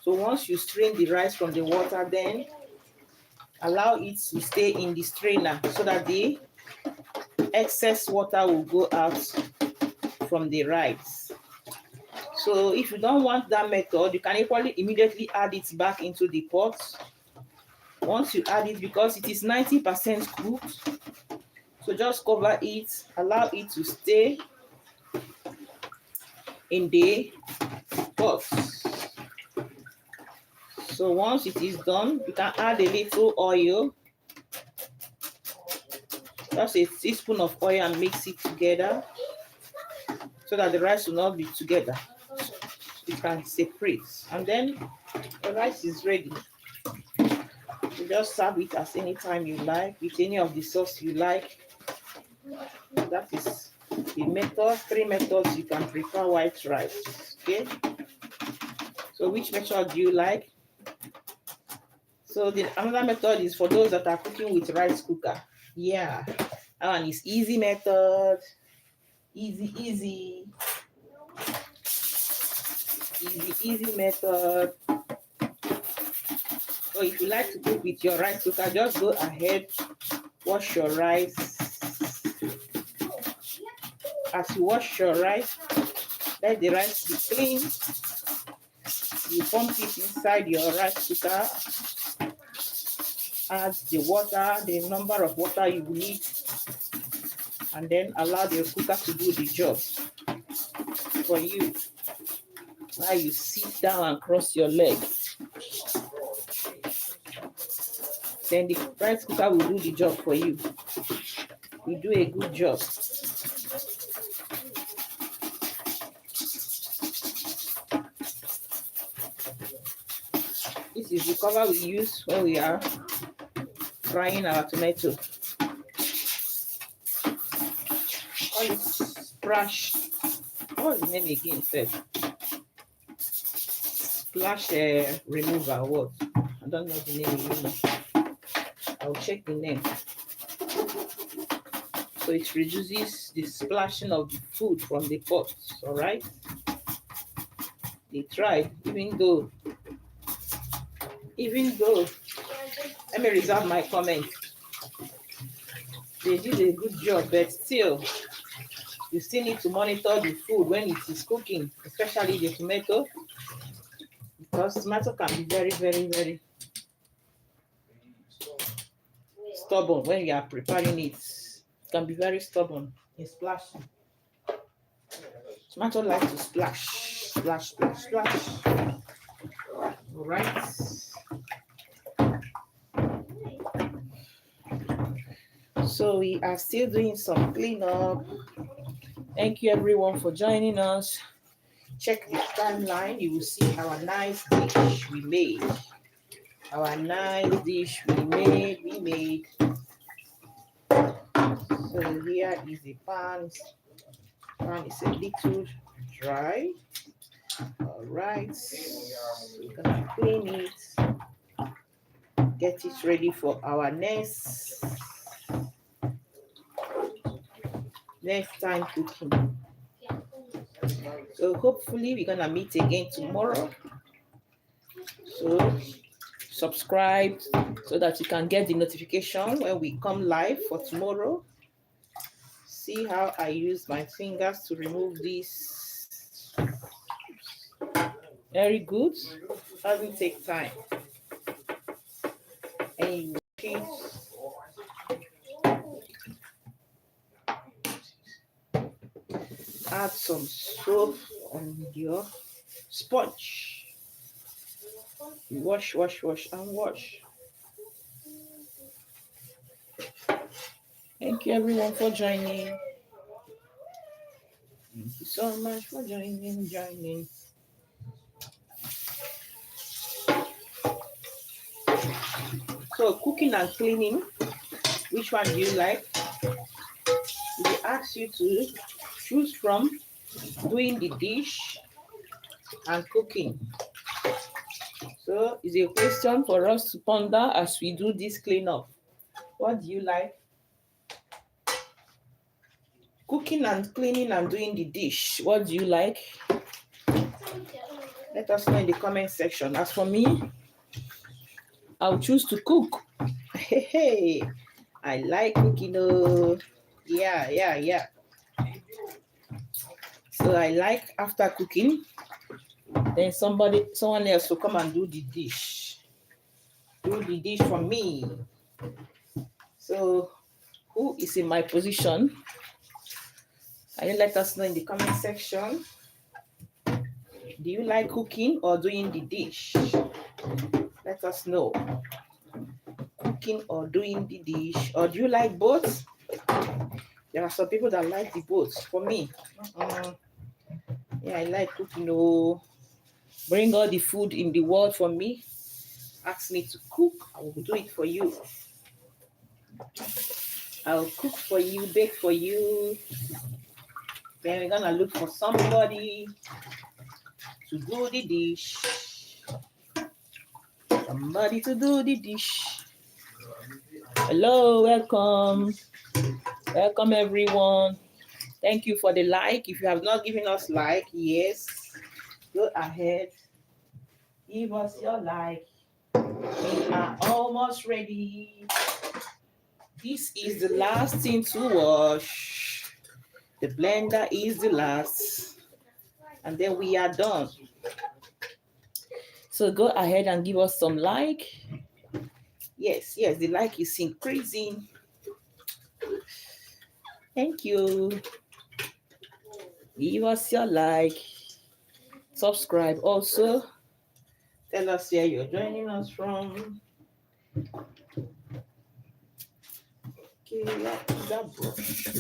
So once you strain the rice from the water, then allow it to stay in the strainer so that the excess water will go out from the rice. So if you don't want that method, you can immediately add it back into the pot. Once you add it, because it is 90% cooked, so just cover it, allow it to stay in the pot. So once it is done, you can add a little oil, just a teaspoon of oil, and mix it together so that the rice will not be together. You can separate, and then the rice is ready. You just serve it as any time you like with any of the sauce you like. That is the method. 3 methods you can prepare white rice. Okay. So which method do you like? So another method is for those that are cooking with rice cooker. Yeah, that one is easy method. Easy method. So if you like to cook with your rice cooker, just go ahead, wash your rice. As you wash your rice, let the rice be clean. You pump it inside your rice cooker. add the water, the number of water you need, and then allow the cooker to do the job for you while you sit down and cross your legs. Then the rice cooker will do the job for you. You do a good job. This is the cover we use when we are frying our tomato. All this splash. What's the name again, sir? Splash remover. What? I don't know the name again. I'll check the name. So it reduces the splashing of the food from the pot. All right. They tried, even though. Let me reserve my comment. They did a good job, but still, you still need to monitor the food when it is cooking, especially the tomato, because tomato can be very, very, very stubborn when you are preparing it. It can be very stubborn in splashing. Tomato likes to splash, splash, splash, splash. All right. So we are still doing some cleanup. Thank you everyone for joining us. Check the timeline. You will see our nice dish we made. Our nice dish we made. So here is the pan. Pan is a little dry. All right. We're gonna clean it. Get it ready for our next time cooking. So hopefully we're gonna meet again tomorrow. So subscribe so that you can get the notification when we come live for tomorrow. See how I use my fingers to remove this. Very good. Doesn't take time. And you wash it. Add some soap on your sponge. Wash, wash, wash, and wash. Thank you everyone for joining. Thank you so much for joining. So cooking and cleaning, which one do you like? We ask you to choose from doing the dish and cooking. So it's a question for us to ponder as we do this cleanup. What do you like? Cooking and cleaning and doing the dish. What do you like? Let us know in the comment section. As for me, I'll choose to cook. Hey, I like cooking. Oh, yeah. So I like after cooking, then someone else will come and do the dish. Do the dish for me. So who is in my position? Can you let us know in the comment section? Do you like cooking or doing the dish? Let us know. Cooking or doing the dish, or do you like both? There are some people that like the both. For me, yeah, I like cooking. Oh, bring all the food in the world for me. Ask me to cook, I will do it for you. I'll cook for you, bake for you. Then we're gonna look for somebody to do the dish. Somebody to do the dish. Hello, welcome. Welcome everyone. Thank you for the like. If you have not given us like, yes, go ahead. Give us your like. We are almost ready. This is the last thing to wash. The blender is the last. And then we are done. So go ahead and give us some like. Yes, the like is increasing. Thank you. Give us your like. Subscribe also. Tell us where you're joining us from. Okay, that brush.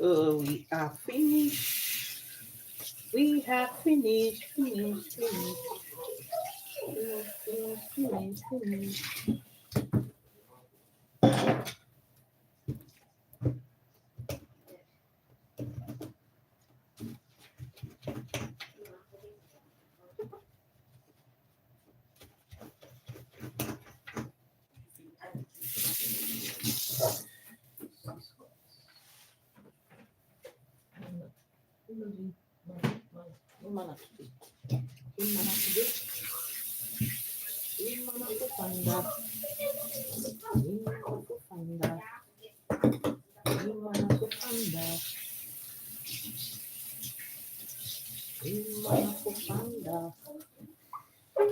So we are finished. We have finished.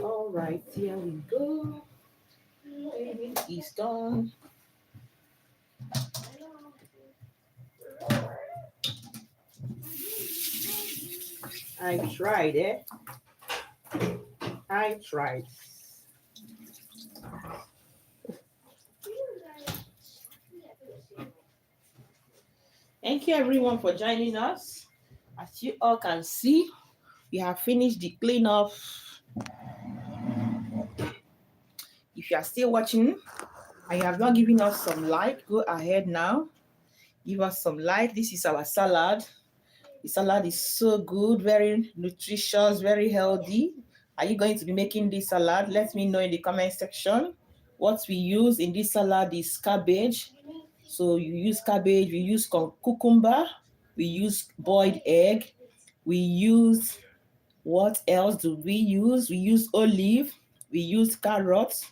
All right, here we go. Baby is done. I tried it. I tried. Thank you everyone for joining us. As you all can see, we have finished the cleanup. If you are still watching and you have not given us some like, go ahead now. Give us some like. This is our salad. The salad is so good, very nutritious, very healthy. Are you going to be making this salad? Let me know in the comment section. What we use in this salad is cabbage. So you use cabbage, we use cucumber, we use boiled egg, we use, what else do we use? We use olive, we use carrots,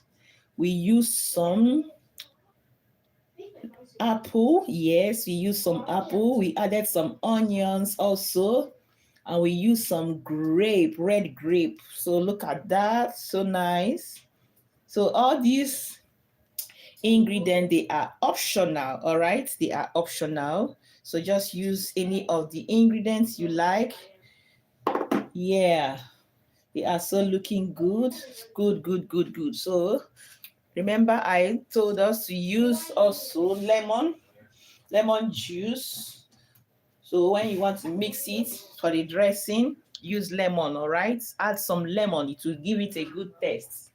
we use some apple. Yes, we use some apple. We added some onions also. And we use some red grape. So look at that, so nice. So all these ingredients, they are optional, all right? They are optional. So just use any of the ingredients you like. Yeah, they are so looking good. Good. So remember I told us to use also lemon juice. So when you want to mix it for the dressing, use lemon, all right? Add some lemon. It will give it a good taste.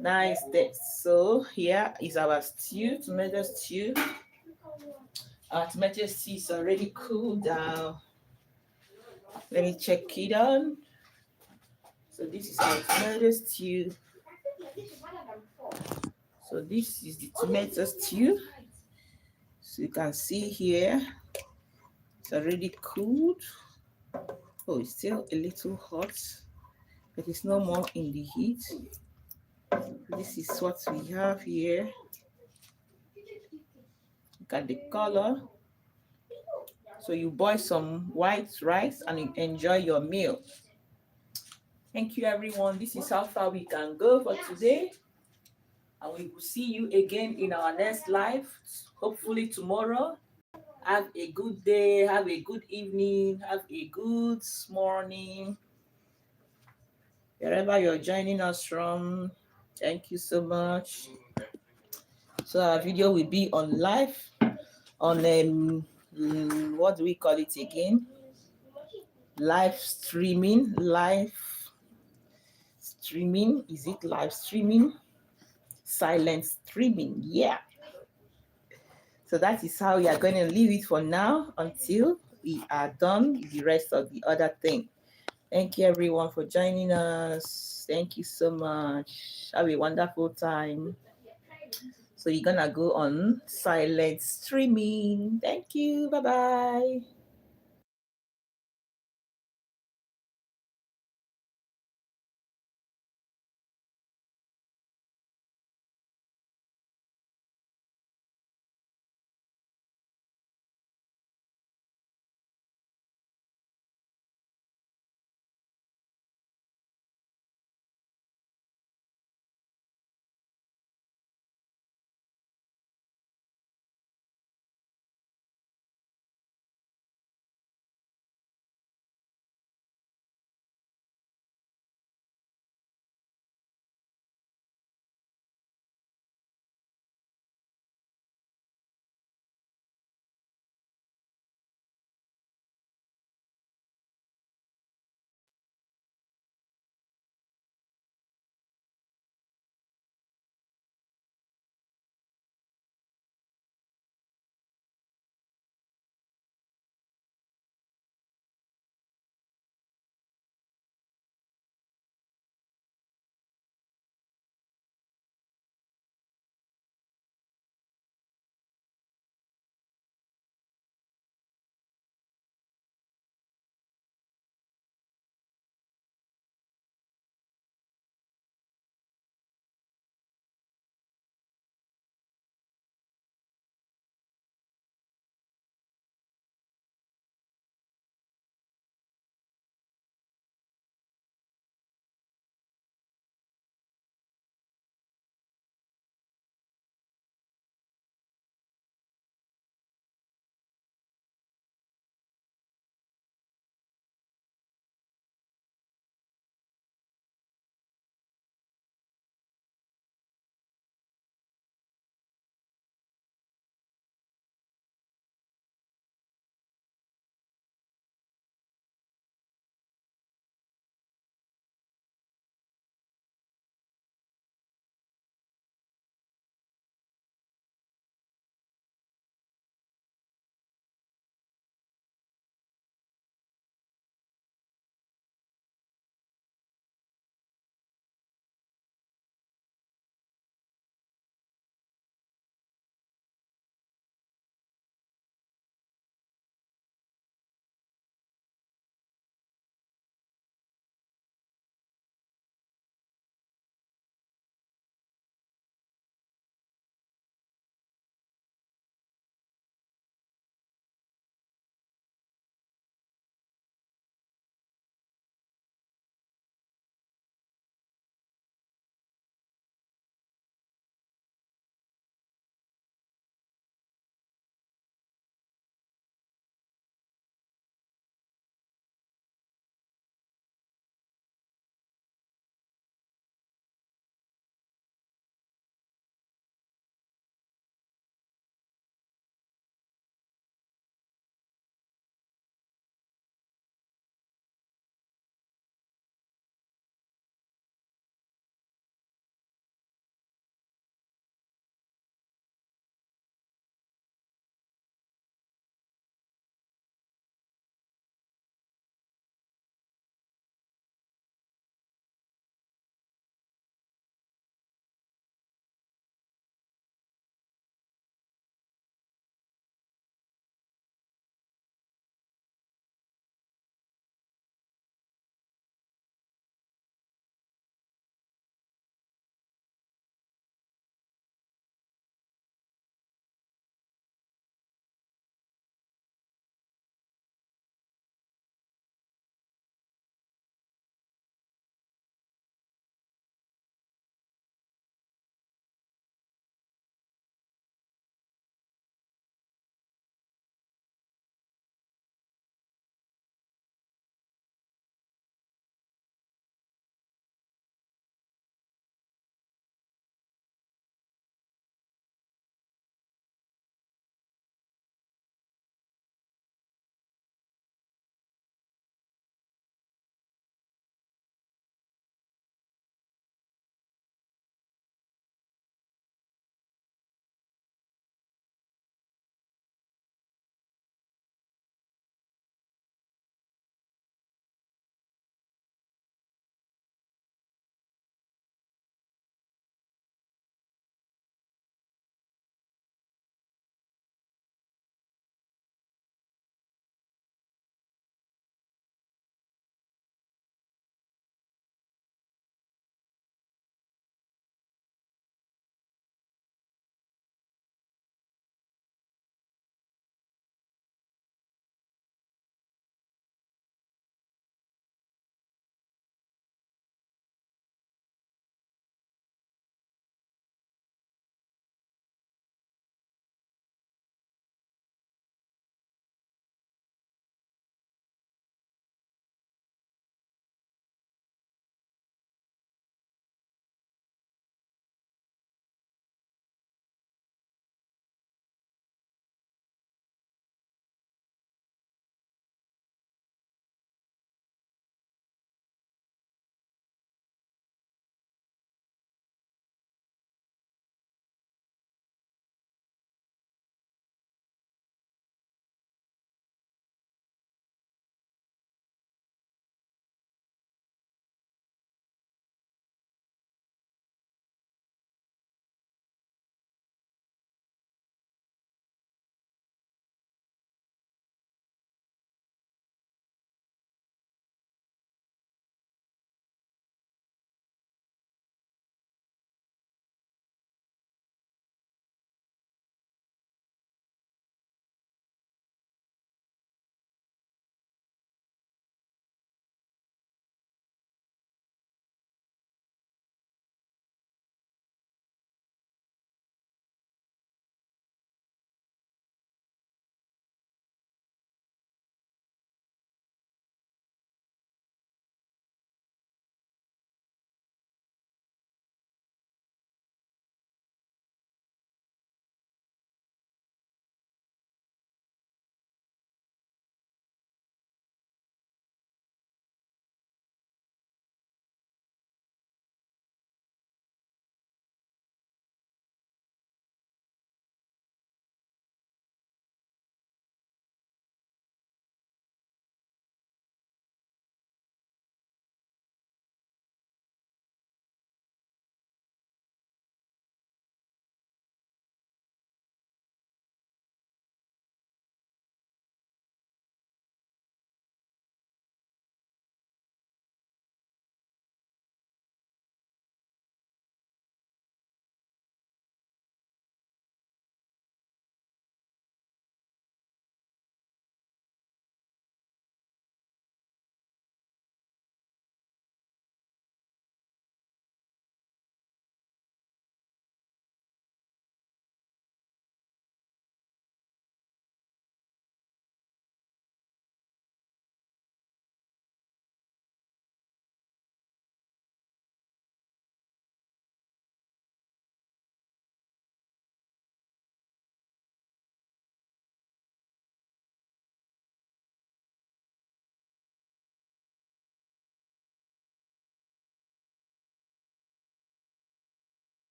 Nice taste. So here is our stew, tomato stew. Our tomato stew is already cooled down. Let me check it on. So this is our tomato stew. So this is the tomato stew. So you can see here, it's already cooled. Oh, it's still a little hot, but it's no more in the heat. This is what we have here. Look at the color. So you boil some white rice and you enjoy your meal. Thank you everyone. This is how far we can go for today. And we will see you again in our next live, hopefully tomorrow. Have a good day, have a good evening, have a good morning. Wherever you're joining us from, thank you so much. So our video will be on live, on what do we call it again? Live streaming. Is it live streaming? Silent streaming. Yeah. So that is how we are going to leave it for now until we are done with the rest of the other thing. Thank you everyone for joining us. Thank you so much. Have a wonderful time. So you're gonna go on silent streaming. Thank you. Bye bye.